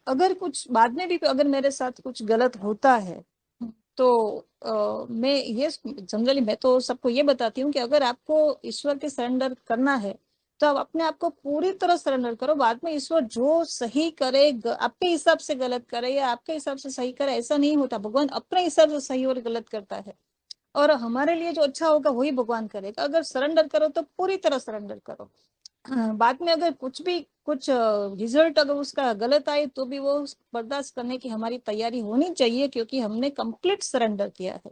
अगर कुछ बाद में भी अगर मेरे साथ कुछ गलत होता है तो मैं ये जनरली मैं तो सबको ये बताती हूँ कि अगर आपको ईश्वर के सरेंडर करना है तो आप अपने आप को पूरी तरह सरेंडर करो। बाद में ईश्वर जो सही करे, आपके हिसाब से गलत करे या आपके हिसाब से सही करे, ऐसा नहीं होता। भगवान अपने हिसाब से सही और गलत करता है, और हमारे लिए जो अच्छा होगा वही भगवान करेगा। अगर सरेंडर करो तो पूरी तरह सरेंडर करो। बाद में अगर कुछ रिजल्ट अगर उसका गलत आए तो भी वो बर्दाश्त करने की हमारी तैयारी होनी चाहिए, क्योंकि हमने कंप्लीट सरेंडर किया है।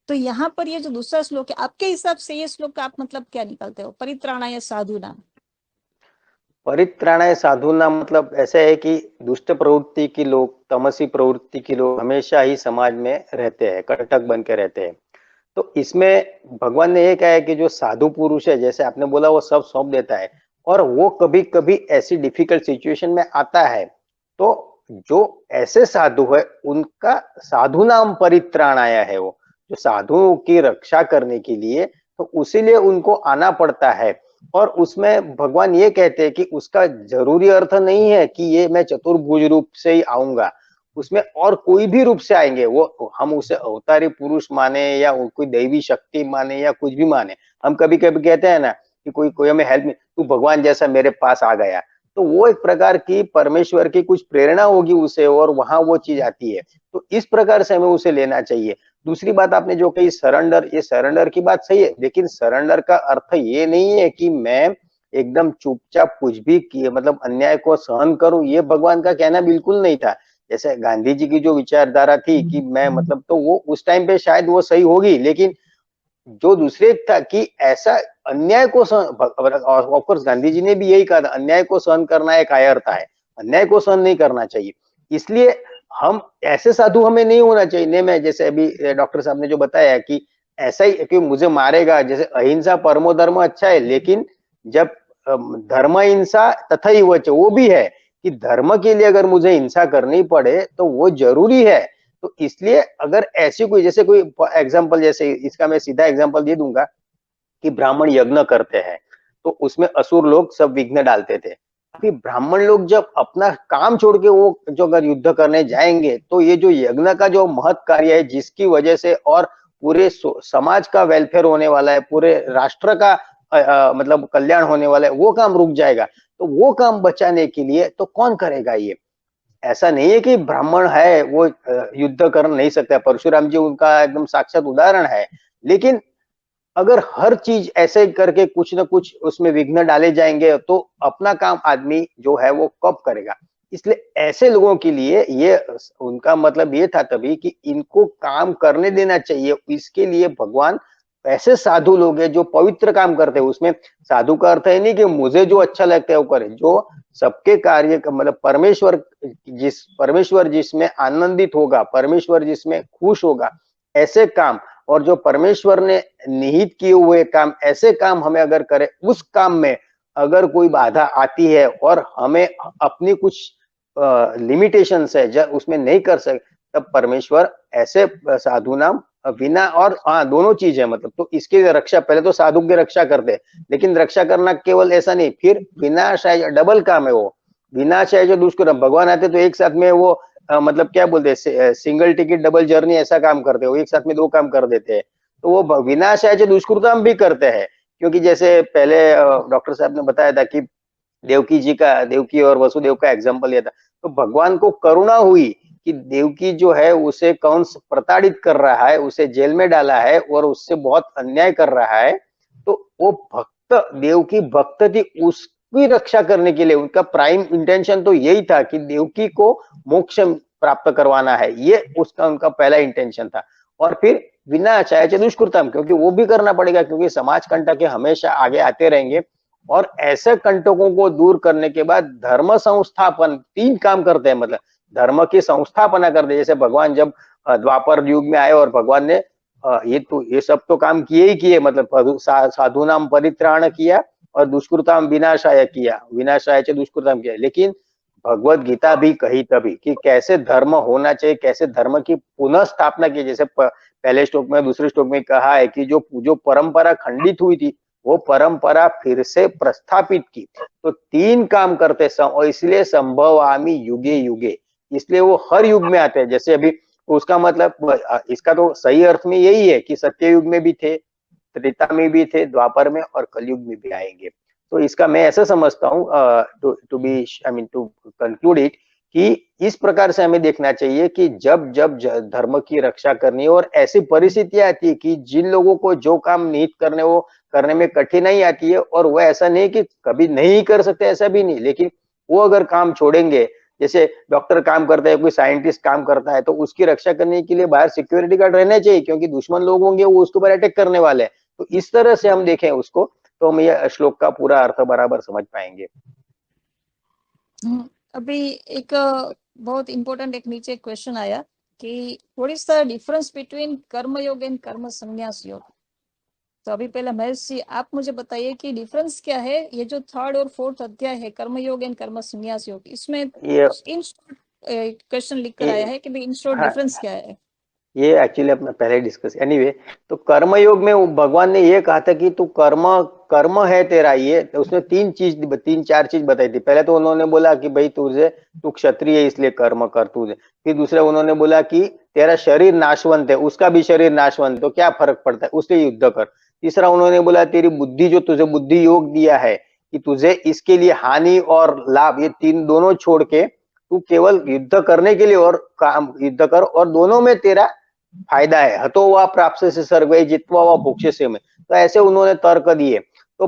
तो यहाँ पर ये जो दूसरा श्लोक है, आपके हिसाब से ये श्लोक का आप मतलब क्या निकालते हो? परित्राणाय साधूनाम। परित्राणाय साधूना मतलब ऐसा है कि दुष्ट प्रवृत्ति के लोग, तमसी प्रवृत्ति के लोग हमेशा ही समाज में रहते हैं, कंटक बन के रहते हैं। तो इसमें भगवान ने ये कहा है कि जो साधु पुरुष है, जैसे आपने बोला, वो सब सौंप देता है, और वो कभी कभी ऐसी डिफिकल्ट सिचुएशन में आता है, तो जो ऐसे साधु है उनका साधु नाम परित्राणाया है, वो जो साधुओं की रक्षा करने के लिए, तो उसीलिए उनको आना पड़ता है। और उसमें भगवान ये कहते हैं कि उसका जरूरी अर्थ नहीं है कि ये मैं चतुर्भुज रूप से ही आऊंगा, उसमें और कोई भी रूप से आएंगे, वो हम उसे अवतारी पुरुष माने या कोई दैवी शक्ति माने या कुछ भी माने। हम कभी कभी कहते हैं ना कि कोई कोई हमें हेल्प में, तू भगवान जैसा मेरे पास आ गया, तो वो एक प्रकार की परमेश्वर की कुछ प्रेरणा होगी उसे और वहां वो चीज आती है। तो इस प्रकार से हमें उसे लेना चाहिए। दूसरी बात आपने जो कही सरेंडर, ये सरेंडर की बात सही है, लेकिन सरेंडर का अर्थ ये नहीं है कि मैं एकदम चुपचाप कुछ भी किए मतलब अन्याय को सहन करूं, ये भगवान का कहना बिल्कुल नहीं था। जैसे गांधी जी की जो विचारधारा थी कि मैं मतलब, तो वो उस टाइम पे शायद वो सही होगी, लेकिन जो दूसरे था कि ऐसा अन्याय को ऑफ कोर्स गांधी जी ने भी यही कहा था, अन्याय को सहन करना एक कायरता है, अन्याय को सहन नहीं करना चाहिए। इसलिए हम ऐसे साधु हमें नहीं होना चाहिए। नहीं, मैं जैसे अभी डॉक्टर साहब ने जो बताया कि ऐसा ही कि मुझे मारेगा, जैसे अहिंसा परमो धर्म अच्छा है, लेकिन जब धर्म हिंसा तथा ही वो भी है कि धर्म के लिए अगर मुझे हिंसा करनी पड़े तो वो जरूरी है। तो इसलिए अगर ऐसी कोई, जैसे कोई एग्जांपल, जैसे इसका मैं सीधा एग्जांपल दे दूंगा कि ब्राह्मण यज्ञ करते हैं तो उसमें असुर लोग सब विघ्न डालते थे। अभी ब्राह्मण लोग जब अपना काम छोड़ के वो जो अगर युद्ध करने जाएंगे तो ये जो यज्ञ का जो महत् कार्य है जिसकी वजह से और पूरे समाज का वेलफेयर होने वाला है, पूरे राष्ट्र का मतलब कल्याण होने वाला है, वो काम रुक जाएगा। तो वो काम बचाने के लिए तो कौन करेगा ये? ऐसा नहीं है कि ब्राह्मण है वो युद्ध कर नहीं सकता, परशुराम जी उनका एकदम साक्षात उदाहरण है। लेकिन अगर हर चीज ऐसे करके कुछ ना कुछ उसमें विघ्न डाले जाएंगे तो अपना काम आदमी जो है वो कब करेगा? इसलिए ऐसे लोगों के लिए ये उनका मतलब ये था तभी कि इनको काम करने देना चाहिए। इसके लिए भगवान ऐसे साधु लोग हैं जो पवित्र काम करते हैं। उसमें साधु का अर्थ है नहीं कि मुझे जो अच्छा लगता है वो करे, जो सबके कार्य का मतलब परमेश्वर जिसमें आनंदित होगा, परमेश्वर जिसमें खुश होगा, ऐसे काम, और जो परमेश्वर ने निहित किए हुए काम, ऐसे काम हमें अगर करें, उस काम में अगर कोई बाधा आती है और हमें अपनी कुछ लिमिटेशंस है जब उसमें नहीं कर सकते, तब परमेश्वर ऐसे साधु नाम बिना और हाँ दोनों चीज है मतलब। तो इसकी रक्षा पहले तो साधु की रक्षा करते, लेकिन रक्षा करना केवल ऐसा नहीं, फिर विनाशाय डबल काम है वो। विनाशाय जो दुष्कर्म, भगवान आते तो एक साथ में वो मतलब क्या बोलते हैं, सिंगल टिकट डबल जर्नी ऐसा काम करते हो, एक साथ में दो काम कर देते हैं। तो वो विनाशाय जो दुष्कृतम भी करते हैं, क्योंकि जैसे पहले डॉक्टर साहब ने बताया था कि देवकी और वसुदेव का एग्जाम्पल लिया था, तो भगवान को करुणा हुई कि देवकी जो है उसे कंस प्रताड़ित कर रहा है, उसे जेल में डाला है और उससे बहुत अन्याय कर रहा है। तो वो भक्त, देवकी भक्त थी, उसकी रक्षा करने के लिए उनका प्राइम इंटेंशन तो यही था कि देवकी को मोक्ष प्राप्त करवाना है, ये उसका उनका पहला इंटेंशन था। और फिर विनाशाय च दुष्कृतम, क्योंकि वो भी करना पड़ेगा, क्योंकि समाज कंटक हमेशा आगे आते रहेंगे। और ऐसे कंटकों को दूर करने के बाद धर्म संस्थापन, तीन काम करते हैं मतलब धर्म की संस्थापना करते हैं। जैसे भगवान जब द्वापर युग में आए और भगवान ने ये सब तो काम किए ही किए, मतलब साधु नाम परित्राण किया और दुष्कृताम विनाशाय किया, विनाशाय च दुष्कृताम किया। लेकिन भगवत गीता भी कही तभी कि कैसे धर्म होना चाहिए, कैसे धर्म की पुनः स्थापना की। जैसे पहले श्लोक में दूसरे श्लोक में कहा है कि जो परंपरा खंडित हुई थी वो परंपरा फिर से प्रस्थापित की। तो तीन काम करते और इसलिए संभवामि युगे युगे, इसलिए वो हर युग में आते हैं। जैसे अभी उसका मतलब इसका तो सही अर्थ में यही है कि सत्य युग में भी थे, त्रेता में भी थे, द्वापर में और कलयुग में भी आएंगे। तो इसका मैं ऐसा समझता हूँ टू कंक्लूड इट कि इस प्रकार से हमें देखना चाहिए कि जब जब धर्म की रक्षा करनी है और ऐसी परिस्थितियां आती है कि जिन लोगों को जो काम निहित करने वो करने में कठिनाई आती है, और वो ऐसा नहीं कि कभी नहीं कर सकते, ऐसा भी नहीं, लेकिन वो अगर काम छोड़ेंगे, जैसे डॉक्टर काम करता है, कोई साइंटिस्ट काम करता है, तो उसकी रक्षा करने के लिए बाहर सिक्योरिटी गार्ड रहने चाहिए, क्योंकि दुश्मन लोग होंगे वो उसके ऊपर अटैक करने वाले हैं। तो इस तरह से हम देखें उसको तो हम ये श्लोक का पूरा अर्थ बराबर समझ पाएंगे। अभी एक बहुत इम्पोर्टेंट एक नीचे क्वेश्चन आया कि what is the difference between कर्म योग एंड कर्म संन्यास योग। तो अभी पहले महेश जी आप मुझे बताइए कि डिफरेंस क्या है, ये जो 3rd और 4th अध्याय है कर्म योग एंड कर्म संन्यास योग, इसमें इन क्वेश्चन लिख कर आया है कि भाई इन शॉर्ट डिफरेंस क्या है। ये एक्चुअली अपना पहले डिस्कस एनीवे। तो कर्म योग में भगवान ने ये कहा था कि तू कर्म कर्म है तेरा ये, तो उसने तीन चार चीज बताई थी। पहले तो उन्होंने बोला कि भाई तू क्षत्रिय है इसलिए कर्म कर तुझे। फिर दूसरा उन्होंने बोला कि तेरा शरीर नाशवंत है, उसका भी शरीर नाशवंत, तो क्या फर्क पड़ता है, उससे युद्ध कर। तीसरा उन्होंने बोला तेरी बुद्धि, जो तुझे बुद्धि योग दिया है कि तुझे इसके लिए हानि और लाभ, ये तीन दोनों छोड़ के तू केवल युद्ध करने के लिए और काम युद्ध कर, और दोनों में तेरा फायदा है। हतो वा प्राप्त से सर्वे जित्वा वा भोक्ष्यसे में। तो ऐसे उन्होंने तर्क दिए। तो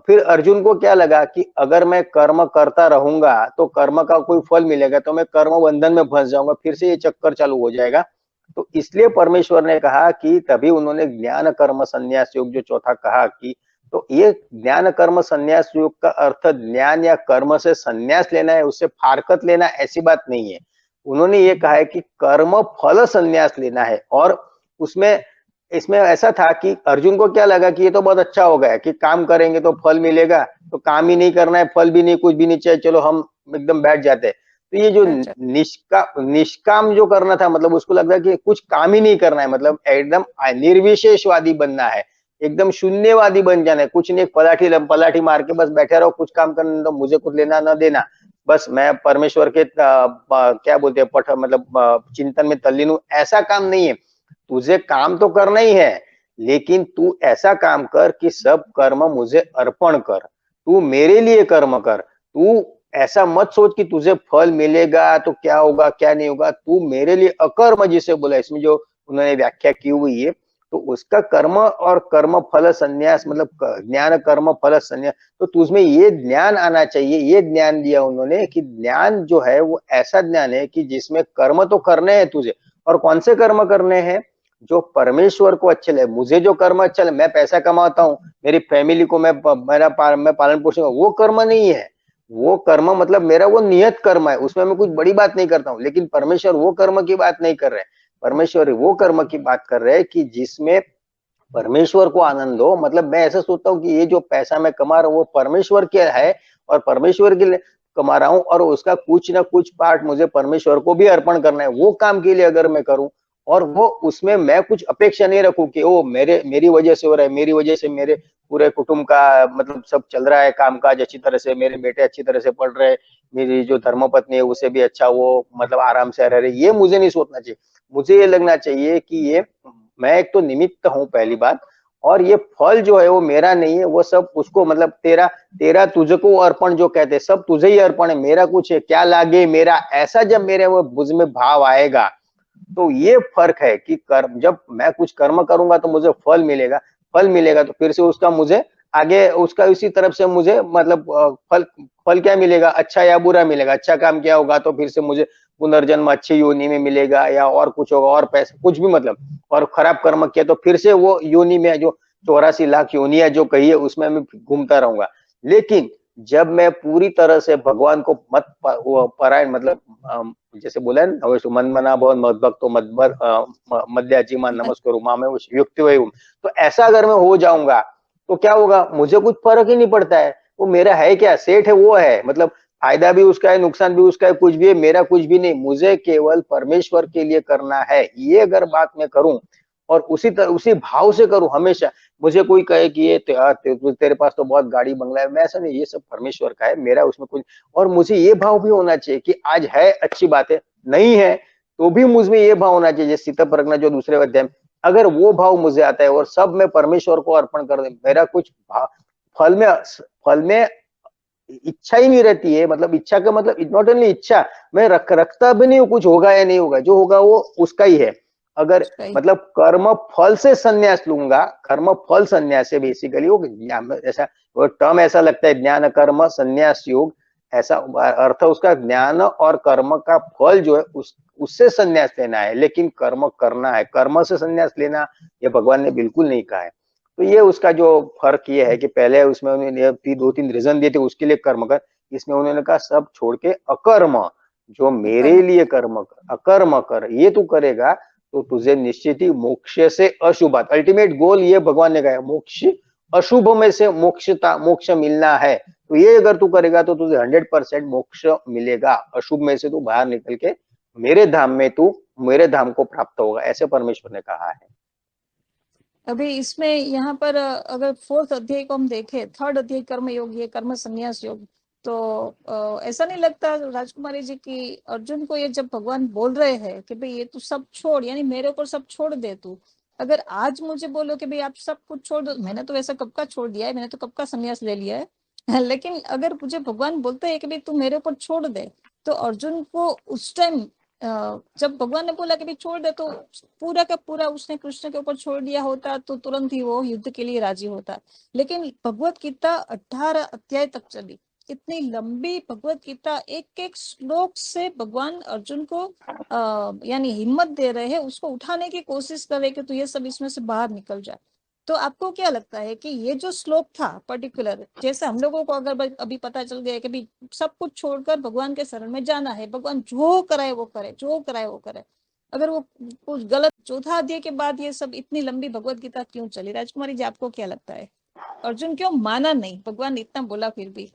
फिर अर्जुन को क्या लगा कि अगर मैं कर्म करता रहूंगा तो कर्म का कोई फल मिलेगा, तो मैं कर्म बंधन में फंस जाऊंगा, फिर से ये चक्कर चालू हो जाएगा। तो इसलिए परमेश्वर ने कहा कि तभी उन्होंने ज्ञान कर्म संन्यास योग जो चौथा कहा कि, तो ये ज्ञान कर्म संन्यास योग का अर्थ ज्ञान या कर्म से संन्यास लेना है, उससे फारकत लेना, ऐसी बात नहीं है। उन्होंने ये कहा है कि कर्म फल संन्यास लेना है। और उसमें इसमें ऐसा था कि अर्जुन को क्या लगा कि ये तो बहुत अच्छा हो गया कि काम करेंगे तो फल मिलेगा, तो काम ही नहीं करना है, फल भी नहीं, कुछ भी नहीं चाहिए, चलो हम एकदम बैठ जाते हैं। तो ये जो निष्काम जो करना था, मतलब उसको लग रहा है कि कुछ काम ही नहीं करना है, मतलब एकदम निर्विशेषवादी बनना है, एकदम शून्यवादी बन जाना है, कुछ नहीं, पलाठी मार के बस बैठे रहो, कुछ काम करना तो मुझे कुछ लेना न देना, बस मैं परमेश्वर के क्या बोलते हैं पठ मतलब चिंतन में तल्लीन हूं, ऐसा काम नहीं है। तुझे काम तो करना ही है, लेकिन तू ऐसा काम कर कि सब कर्म मुझे अर्पण कर, तू मेरे लिए कर्म कर। तू ऐसा मत सोच कि तुझे फल मिलेगा तो क्या होगा क्या नहीं होगा, तू मेरे लिए अकर्म जिसे बोला, इसमें जो उन्होंने व्याख्या की हुई है, तो उसका कर्म और कर्म फल संन्यास, मतलब ज्ञान कर्म फल संन्यास, तो तुझमें ये ज्ञान आना चाहिए। ये ज्ञान दिया उन्होंने कि ज्ञान जो है वो ऐसा ज्ञान है कि जिसमें कर्म तो करने हैं तुझे, और कौन से कर्म करने हैं, जो परमेश्वर को अच्छे लगे। मुझे जो कर्म अच्छा लगे, मैं पैसा कमाता हूँ, मेरी फैमिली को मैं पालन पोषण, वो कर्म नहीं है। वो कर्म मतलब मेरा वो नियत कर्म है, उसमें मैं कुछ बड़ी बात नहीं करता हूँ। लेकिन परमेश्वर वो कर्म की बात नहीं कर रहे, परमेश्वर वो कर्म की बात कर रहे हैं कि जिसमें परमेश्वर को आनंद हो। मतलब मैं ऐसा सोचता हूँ कि ये जो पैसा मैं कमा रहा हूँ वो परमेश्वर के है, और परमेश्वर के लिए कमा रहा हूँ, और उसका कुछ ना कुछ पार्ट मुझे परमेश्वर को भी अर्पण करना है। वो काम के लिए अगर मैं करूँ, और वो उसमें मैं कुछ अपेक्षा नहीं रखूं कि ओ मेरी वजह से हो रहा है, मेरी वजह से मेरे पूरे कुटुंब का मतलब सब चल रहा है, कामकाज अच्छी तरह से, मेरे बेटे अच्छी तरह से पढ़ रहे, मेरी जो धर्मपत्नी है उसे भी अच्छा, वो मतलब आराम से रह रहे, ये मुझे नहीं सोचना चाहिए। मुझे ये लगना चाहिए कि ये मैं एक तो निमित्त हूँ पहली बात, और ये फल जो है वो मेरा नहीं है, वो सब उसको मतलब तेरा तुझको अर्पण जो कहते हैं, सब तुझे ही अर्पण है, मेरा कुछ है क्या लागे मेरा, ऐसा जब मेरे वो बुझ में भाव आएगा, तो ये फर्क है कि कर्म, जब मैं कुछ कर्म करूंगा तो मुझे फल मिलेगा, फल मिलेगा तो फिर से उसका मुझे आगे उसका इसी तरफ से मुझे मतलब फल फल क्या मिलेगा, अच्छा या बुरा मिलेगा। अच्छा काम किया होगा तो फिर से मुझे पुनर्जन्म अच्छी योनि में मिलेगा, या और कुछ होगा, और पैसा कुछ भी मतलब, और खराब कर्म किया तो फिर से वो योनि में जो 84 लाख योनियां जो कही है उसमें मैं घूमता रहूंगा। लेकिन जब मैं पूरी तरह से भगवान को मत परायण, मतलब जैसे बोला है ना, अवश्य मन मना भवन मद भक्तो मध्याजीमा नमस्करो मामे युक्ति वही, तो ऐसा अगर मैं हो जाऊंगा तो क्या होगा, मुझे कुछ फर्क ही नहीं पड़ता है, वो मेरा है क्या, सेठ है वो है, मतलब फायदा भी उसका है, नुकसान भी उसका है, कुछ भी है, मेरा कुछ भी नहीं, मुझे केवल परमेश्वर के लिए करना है। ये अगर बात मैं करूं और उसी भाव से करूं हमेशा, मुझे कोई कहे कि ये तेरे पास तो बहुत गाड़ी बंगला है, मैं ऐसा नहीं, ये सब परमेश्वर का है, मेरा उसमें कुछ, और मुझे ये भाव भी होना चाहिए कि आज है अच्छी बात है, नहीं है तो भी मुझमें ये भाव होना चाहिए, सीता परगना जो दूसरे अध्याय, अगर वो भाव मुझे आता है और सब मैं परमेश्वर को अर्पण कर दे, मेरा कुछ फल में इच्छा ही नहीं रहती है, मतलब इच्छा का मतलब नॉट ओनली इच्छा, मैं रखता भी नहीं हूँ कुछ होगा या नहीं होगा, जो होगा वो उसका ही है। अगर मतलब कर्म फल से संन्यास लूंगा, कर्म फल संन्यास है बेसिकली, वो ऐसा वो टर्म ऐसा लगता है ज्ञान कर्म संन्यास योग, ऐसा अर्थ उसका ज्ञान और कर्म का फल जो है उससे संन्यास लेना है, लेकिन कर्म करना है, कर्म से संन्यास लेना ये भगवान ने बिल्कुल नहीं कहा है। तो ये उसका जो फर्क ये है कि पहले उसमें उन्होंने 2-3 रीजन दिए थे उसके लिए कर्म कर, इसमें उन्होंने कहा सब छोड़ के अकर्म, जो मेरे लिए कर्म कर, अकर्म कर, ये तू करेगा तो तुझे निश्चित ही मोक्ष से अशुभ, अल्टीमेट गोल ये भगवान ने कहा मोक्ष, अशुभ में से मोक्ष मिलना है, तो ये अगर तू करेगा तो तुझे 100% मोक्ष मिलेगा, अशुभ में से तू बाहर निकल के मेरे धाम में तू मेरे धाम को प्राप्त होगा, ऐसे परमेश्वर ने कहा है। अभी इसमें यहाँ पर अगर 4th अध्याय को हम देखें, 3rd अध्याय कर्म योग, ये कर्म संन्यास योग, तो ऐसा नहीं लगता राजकुमारी जी की अर्जुन को ये जब भगवान बोल रहे हैं कि भाई ये तू सब छोड़, यानी मेरे ऊपर सब छोड़ दे तू, अगर आज मुझे बोलो कि भाई आप सब कुछ छोड़ दो, मैंने तो वैसा कब का छोड़ दिया है, मैंने तो कब का संन्यास ले लिया है लेकिन अगर मुझे भगवान बोलते हैं कि भाई तू मेरे ऊपर छोड़ दे, तो अर्जुन को उस टाइम जब भगवान ने बोला कि भाई छोड़ दे, तो पूरा का पूरा उसने कृष्ण के ऊपर छोड़ दिया होता तो तुरंत ही वो युद्ध के लिए राजी होता। लेकिन भगवत गीता 18 अध्याय तक चली, इतनी लंबी भगवत गीता, एक एक श्लोक से भगवान अर्जुन को यानी हिम्मत दे रहे हैं, उसको उठाने की कोशिश कर रहे कि तू ये सब इसमें से बाहर निकल जाए। तो आपको क्या लगता है कि ये जो श्लोक था पर्टिकुलर, जैसे हम लोगों को अगर अभी पता चल गया कि भी सब कुछ छोड़कर भगवान के शरण में जाना है, भगवान जो कराए वो करे, जो कराए वो करे, अगर वो कुछ गलत, चौथा अध्याय के बाद ये सब इतनी लंबी भगवत गीता क्यों चली? राजकुमारी जी आपको क्या लगता है, अर्जुन क्यों माना नहीं? भगवान इतना बोला फिर भी।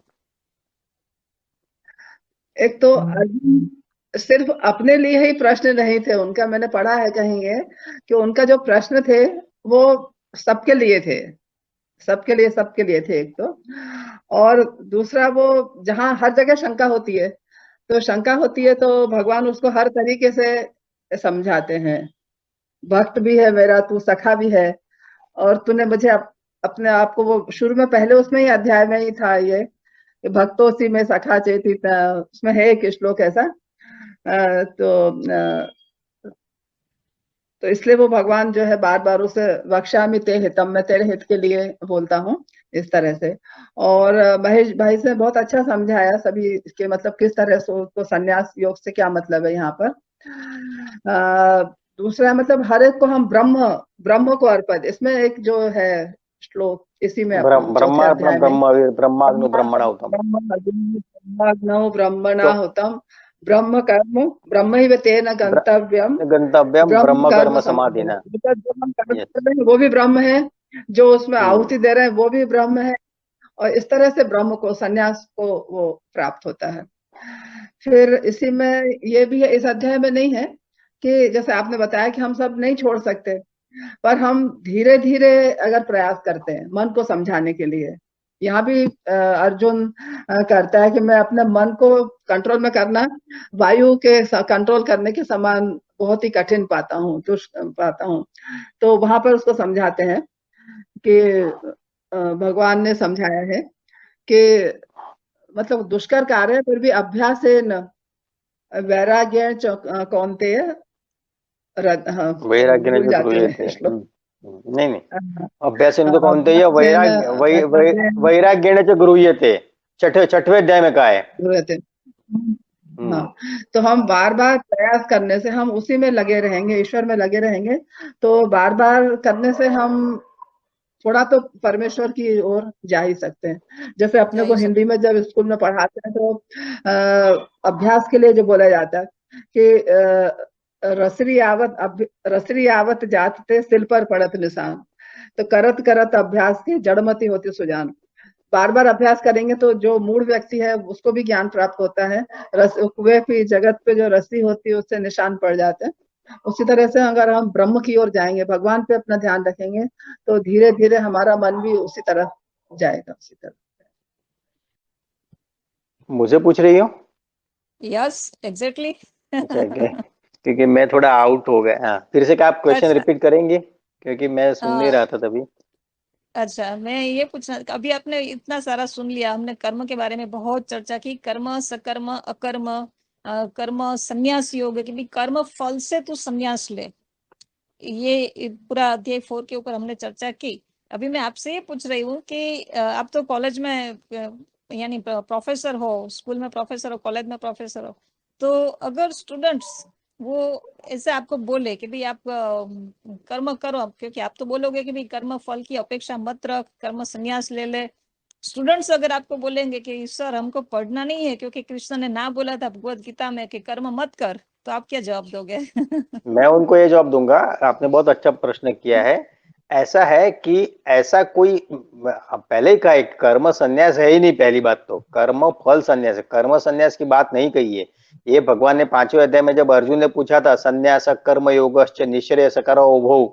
एक तो अर्जुन सिर्फ अपने लिए ही प्रश्न नहीं थे उनका, मैंने पढ़ा है कहीं ये कि उनका जो प्रश्न थे वो सबके लिए थे, सबके लिए थे एक तो, और दूसरा वो जहाँ हर जगह शंका होती है, तो शंका होती है तो भगवान उसको हर तरीके से समझाते हैं। भक्त भी है मेरा, तू सखा भी है, और तूने मुझे अपने आप को, वो शुरू में पहले उसमें ही अध्याय में ही था ये, भक्तों सी में सखा चेती, उसमें है एक श्लोक ऐसा। तो इसलिए वो भगवान जो है बार बार उसे वक्ष्यामि ते हितम, मैं तेरे हित के लिए बोलता हूँ, इस तरह से। और महेश भाई से बहुत अच्छा समझाया सभी के, मतलब किस तरह से उसको संन्यास योग से क्या मतलब है यहाँ पर। दूसरा मतलब हर एक को हम ब्रह्म को अर्पित, इसमें एक जो है श्लोक इसी में चौथे अध्याय में, ब्रह्माग्नौ ब्रह्मणाहुतम ब्रह्म कर्म ब्रह्मैव तेन गंतव्यम ब्रह्म कर्म समाधिना, जो हम कर्म कर रहे हैं वो भी ब्रह्म है, जो उसमें आहुति दे रहे हैं वो भी ब्रह्म है, और इस तरह से ब्रह्म को, संन्यास को वो प्राप्त होता है। फिर इसी में ये भी है, इस अध्याय में नहीं है कि जैसे आपने बताया कि हम सब नहीं छोड़ सकते, पर हम धीरे धीरे अगर प्रयास करते हैं मन को समझाने के लिए, यहाँ भी अर्जुन करता है कि मैं अपने मन को कंट्रोल में करना वायु के कंट्रोल करने के समान बहुत ही कठिन पाता हूँ, दुष्ट पाता हूँ। तो वहां पर उसको समझाते हैं कि भगवान ने समझाया है कि मतलब दुष्कर कार्य है, फिर भी अभ्यास है न वैराग्य कौन्तेय, वैराग्य भूल जाते हैं नहीं अभ्यासेन तो कौन्तेय वैराग्येण च गृह्यते, छठवें अध्याय में कहा है। हाँ, तो हम बार बार प्रयास करने से, हम उसी में लगे रहेंगे, ईश्वर में लगे रहेंगे, तो बार बार करने से हम थोड़ा तो परमेश्वर की ओर जा ही सकते हैं। जैसे अपने को हिंदी में जब स्कूल में पढ़ाते हैं तो अभ्यास के लिए जो बोला जाता है कि रसरी आवत जाते सिल पर पड़त निशान, तो करत करत अभ्यास की जड़मती होती सुजान। बार बार अभ्यास करेंगे तो जो मूढ़ व्यक्ति है उसको भी ज्ञान प्राप्त होता है, कुएं की जगत पे जो रस्सी होती है उससे निशान पड़ जाते हैं। उसी तरह से अगर हम ब्रह्म की ओर जाएंगे, भगवान पे अपना ध्यान रखेंगे, तो धीरे धीरे हमारा मन भी उसी तरफ जाएगा, उसी तरफ। मुझे पूछ रही हो? Yes exactly. क्योंकि मैं थोड़ा आउट हो गया। हाँ, फिर से क्या आप क्वेश्चन रिपीट करेंगे, क्योंकि मैं सुन नहीं रहा था तभी। अच्छा, मैं ये पूछना, अभी आपने इतना सारा सुन लिया, हमने कर्म के बारे में बहुत चर्चा की, कर्म सकर्म अकर्म, कर्म संन्यास योग, कि कर्म फल से तू संन्यास ले, ये पूरा अध्याय 4 के ऊपर हमने चर्चा की। अभी मैं आपसे ये पूछ रही हूँ कि आप तो कॉलेज में यानी प्रोफेसर हो, स्कूल में प्रोफेसर हो, कॉलेज में प्रोफेसर हो, तो अगर स्टूडेंट्स वो ऐसे आपको बोले कि भाई आप कर्म करो, क्योंकि आप तो बोलोगे कि भाई कर्म फल की अपेक्षा मत रख, कर्म संन्यास ले ले, स्टूडेंट्स अगर आपको बोलेंगे कि सर हमको पढ़ना नहीं है क्योंकि कृष्ण ने ना बोला था भगवत गीता में कि कर्म मत कर, तो आप क्या जवाब दोगे? मैं उनको ये जवाब दूंगा, आपने बहुत अच्छा प्रश्न किया है। ऐसा है कि ऐसा कोई पहले ही कहा, एक कर्म संन्यास है ही नहीं। पहली बात तो कर्म फल संन्यास है, कर्म संन्यास की बात नहीं कही है। ये भगवान ने 5वें अध्याय में जब अर्जुन ने पूछा था संन्यास कर्म योगश्च निःश्रेयस करो उभौ,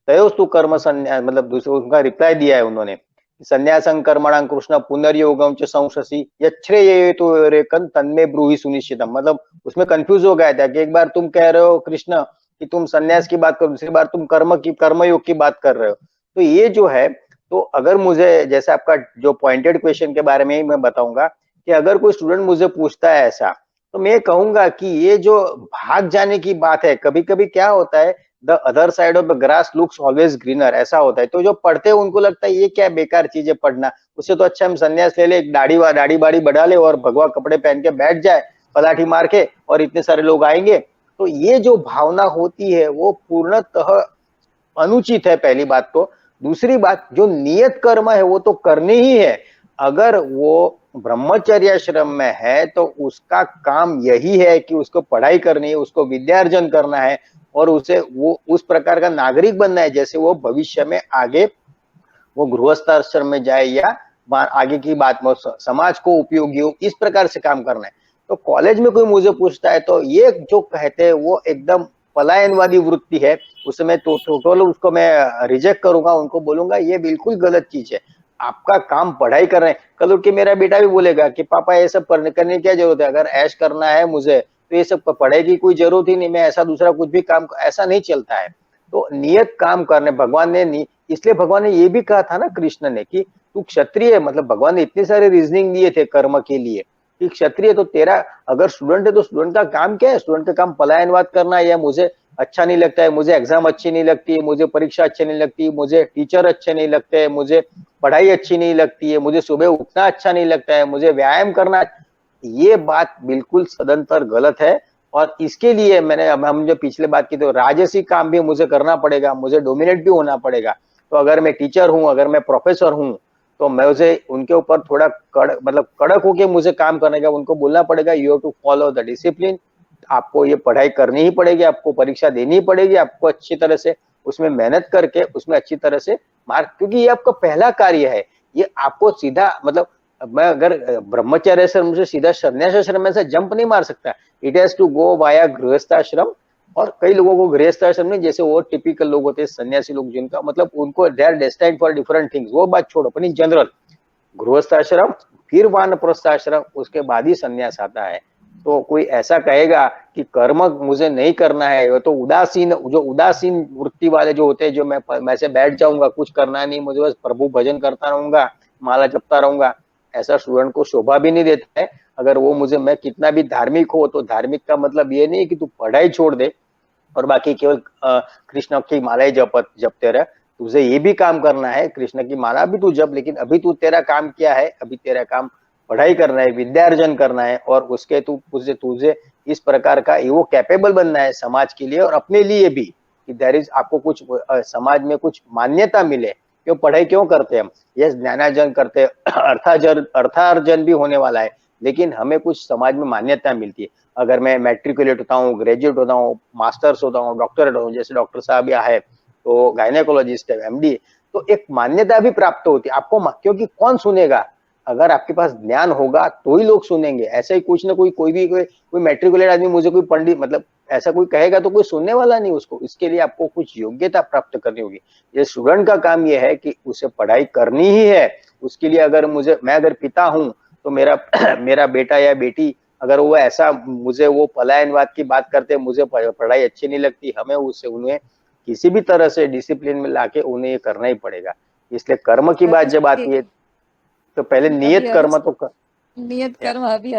तयोस्तु कर्म संन्यास, मतलब दूसरे उनका रिप्लाई दिया है उन्होंने, संन्यासं कर्मणां कृष्ण पुनर्योगं च संशसि यच्छ्रेय तो रेकन तन्मे ब्रूहि सुनिश्चितम। मतलब उसमें कंफ्यूज हो गया था कि एक बार तुम कह रहे हो कृष्ण कि तुम संन्यास की बात करो, दूसरी बार तुम कर्मयोग की बात कर रहे हो। तो ये जो है, तो अगर मुझे, जैसे आपका जो पॉइंटेड क्वेश्चन के बारे में ही मैं बताऊंगा कि अगर कोई स्टूडेंट मुझे पूछता है ऐसा, तो मैं कहूंगा कि ये जो भाग जाने की बात है, कभी कभी क्या होता है, the other side of the grass looks always greener, ऐसा होता है। तो जो पढ़ते हैं उनको लगता है ये क्या बेकार चीज है पढ़ना, उससे तो अच्छा हम संन्यास ले ले, दाढ़ी बाड़ी बढ़ा ले और भगवा कपड़े पहन के बैठ जाए पलाठी मार के, और इतने सारे लोग आएंगे। तो ये जो भावना होती है वो पूर्णतः अनुचित है, पहली बात तो। दूसरी बात, जो नियत कर्म है वो तो करनी ही है। अगर वो ब्रह्मचर्याश्रम में है तो उसका काम यही है कि उसको पढ़ाई करनी है, उसको विद्यार्जन करना है, और उसे वो उस प्रकार का नागरिक बनना है जैसे वो भविष्य में आगे वो गृहस्थाश्रम में जाए या आगे की बात में समाज को उपयोगी हो, इस प्रकार से काम करना है। तो कॉलेज में कोई मुझे पूछता है तो ये जो कहते हैं वो एकदम पलायनवादी वृत्ति है, उसमें तो टोटल उसको मैं रिजेक्ट करूंगा, उनको बोलूंगा ये बिल्कुल गलत चीज है। आपका काम पढ़ाई कर रहे हैं, कल उठ के मेरा बेटा भी बोलेगा कि पापा ये सब करने की क्या जरूरत है, अगर ऐश करना है मुझे तो ये सब पढ़ाई की कोई जरूरत ही नहीं, मैं ऐसा दूसरा कुछ भी काम, ऐसा नहीं चलता है। तो नियत काम करने, भगवान ने इसलिए भगवान ने ये भी कहा था ना कृष्ण ने कि तू क्षत्रिय, मतलब भगवान ने इतने सारे रीजनिंग दिए थे कर्म के लिए कि क्षत्रिय, तो तेरा अगर स्टूडेंट है तो स्टूडेंट का काम क्या है, स्टूडेंट का काम पलायनवाद करना है, या मुझे अच्छा नहीं लगता है, मुझे एग्जाम अच्छी नहीं लगती, मुझे परीक्षा अच्छी नहीं लगती, मुझे टीचर अच्छे नहीं लगते, मुझे पढ़ाई अच्छी नहीं लगती है, मुझे सुबह उठना अच्छा नहीं लगता है, मुझे व्यायाम करना, ये बात बिल्कुल सदंतर गलत है। और इसके लिए मैंने, अब हम जो पिछले बात की, तो राजसी काम भी मुझे करना पड़ेगा, मुझे डोमिनेट भी होना पड़ेगा। तो अगर मैं टीचर हूं, अगर मैं प्रोफेसर हूं, तो मैं उसे उनके ऊपर थोड़ा कड़क होके मुझे काम करने का, उनको बोलना पड़ेगा you have to follow the discipline, आपको ये पढ़ाई करनी ही पड़ेगी, आपको परीक्षा देनी ही पड़ेगी, आपको अच्छी तरह से उसमें मेहनत करके उसमें अच्छी तरह से मार्क, क्योंकि ये आपका पहला कार्य है, ये आपको सीधा, मतलब मैं अगर ब्रह्मचर्य आश्रम से सीधा संन्यास आश्रम में से जंप नहीं मार सकता, it has to go via grihasthashram. और कई लोगों को गृहस्थाश्रम नहीं, जैसे वो टिपिकल लोग होते हैं सन्यासी लोग, जिनका मतलब उनको they are destined for different things, वो बात छोड़ो, अपनी जनरल गृहस्थाश्रम, फिर वानप्रस्थाश्रम, उसके बाद ही संन्यास आता है। तो कोई ऐसा कहेगा कि कर्म मुझे नहीं करना है, वो तो उदासीन वृत्ति वाले जो होते हैं, जो मैं से बैठ जाऊंगा, कुछ करना नहीं, मुझे बस प्रभु भजन करता रहूंगा, माला जपता रहूंगा, ऐसा स्टूडेंट को शोभा भी नहीं देता है। अगर वो मुझे, मैं कितना भी धार्मिक हो, तो धार्मिक का मतलब ये नहीं कि तू पढ़ाई छोड़ दे और बाकी केवल कृष्ण की माला जपते रहे, तुझे ये भी काम करना है, कृष्ण की माला भी तू जप, लेकिन अभी तू, तेरा काम क्या है, अभी तेरा काम पढ़ाई करना है, विद्यार्जन करना है, और उसके तुझे इस प्रकार का वो कैपेबल बनना है समाज के लिए और अपने लिए भी, कि देयर इज, आपको कुछ समाज में कुछ मान्यता मिले। क्यों पढ़ाई क्यों करते हैं हम, यस ज्ञानार्जन करते हैं, अर्थार्जन भी होने वाला है, लेकिन हमें कुछ समाज में मान्यता मिलती है। अगर मैं मैट्रिकुलेट होता हूँ, ग्रेजुएट होता हूँ, मास्टर्स होता हूँ, डॉक्टरेट होता हूँ, जैसे डॉक्टर साहब यहाँ है, तो गायनेकोलॉजिस्ट है, एमडी, तो एक मान्यता भी प्राप्त होती है आपको, क्योंकि कौन सुनेगा, अगर आपके पास ज्ञान होगा तो ही लोग सुनेंगे। ऐसा ही कुछ ना कोई मैट्रिकुलेट आदमी मुझे कोई पंडित, मतलब ऐसा कोई कहेगा तो कोई सुनने वाला नहीं उसको, इसके लिए आपको कुछ योग्यता प्राप्त करनी होगी। ये स्टूडेंट का काम ये है कि उसे पढ़ाई करनी ही है, उसके लिए अगर मैं अगर पिता हूं, तो मेरा बेटा या बेटी अगर वो ऐसा मुझे वो पलायनवाद की बात करते, मुझे पढ़ाई अच्छी नहीं लगती, हमें उन्हें किसी भी तरह से डिसिप्लिन में लाके उन्हें ये करना ही पड़ेगा। इसलिए कर्म की बात जब आती है तो पहले नियत कर्म तो नियत कर्म अभी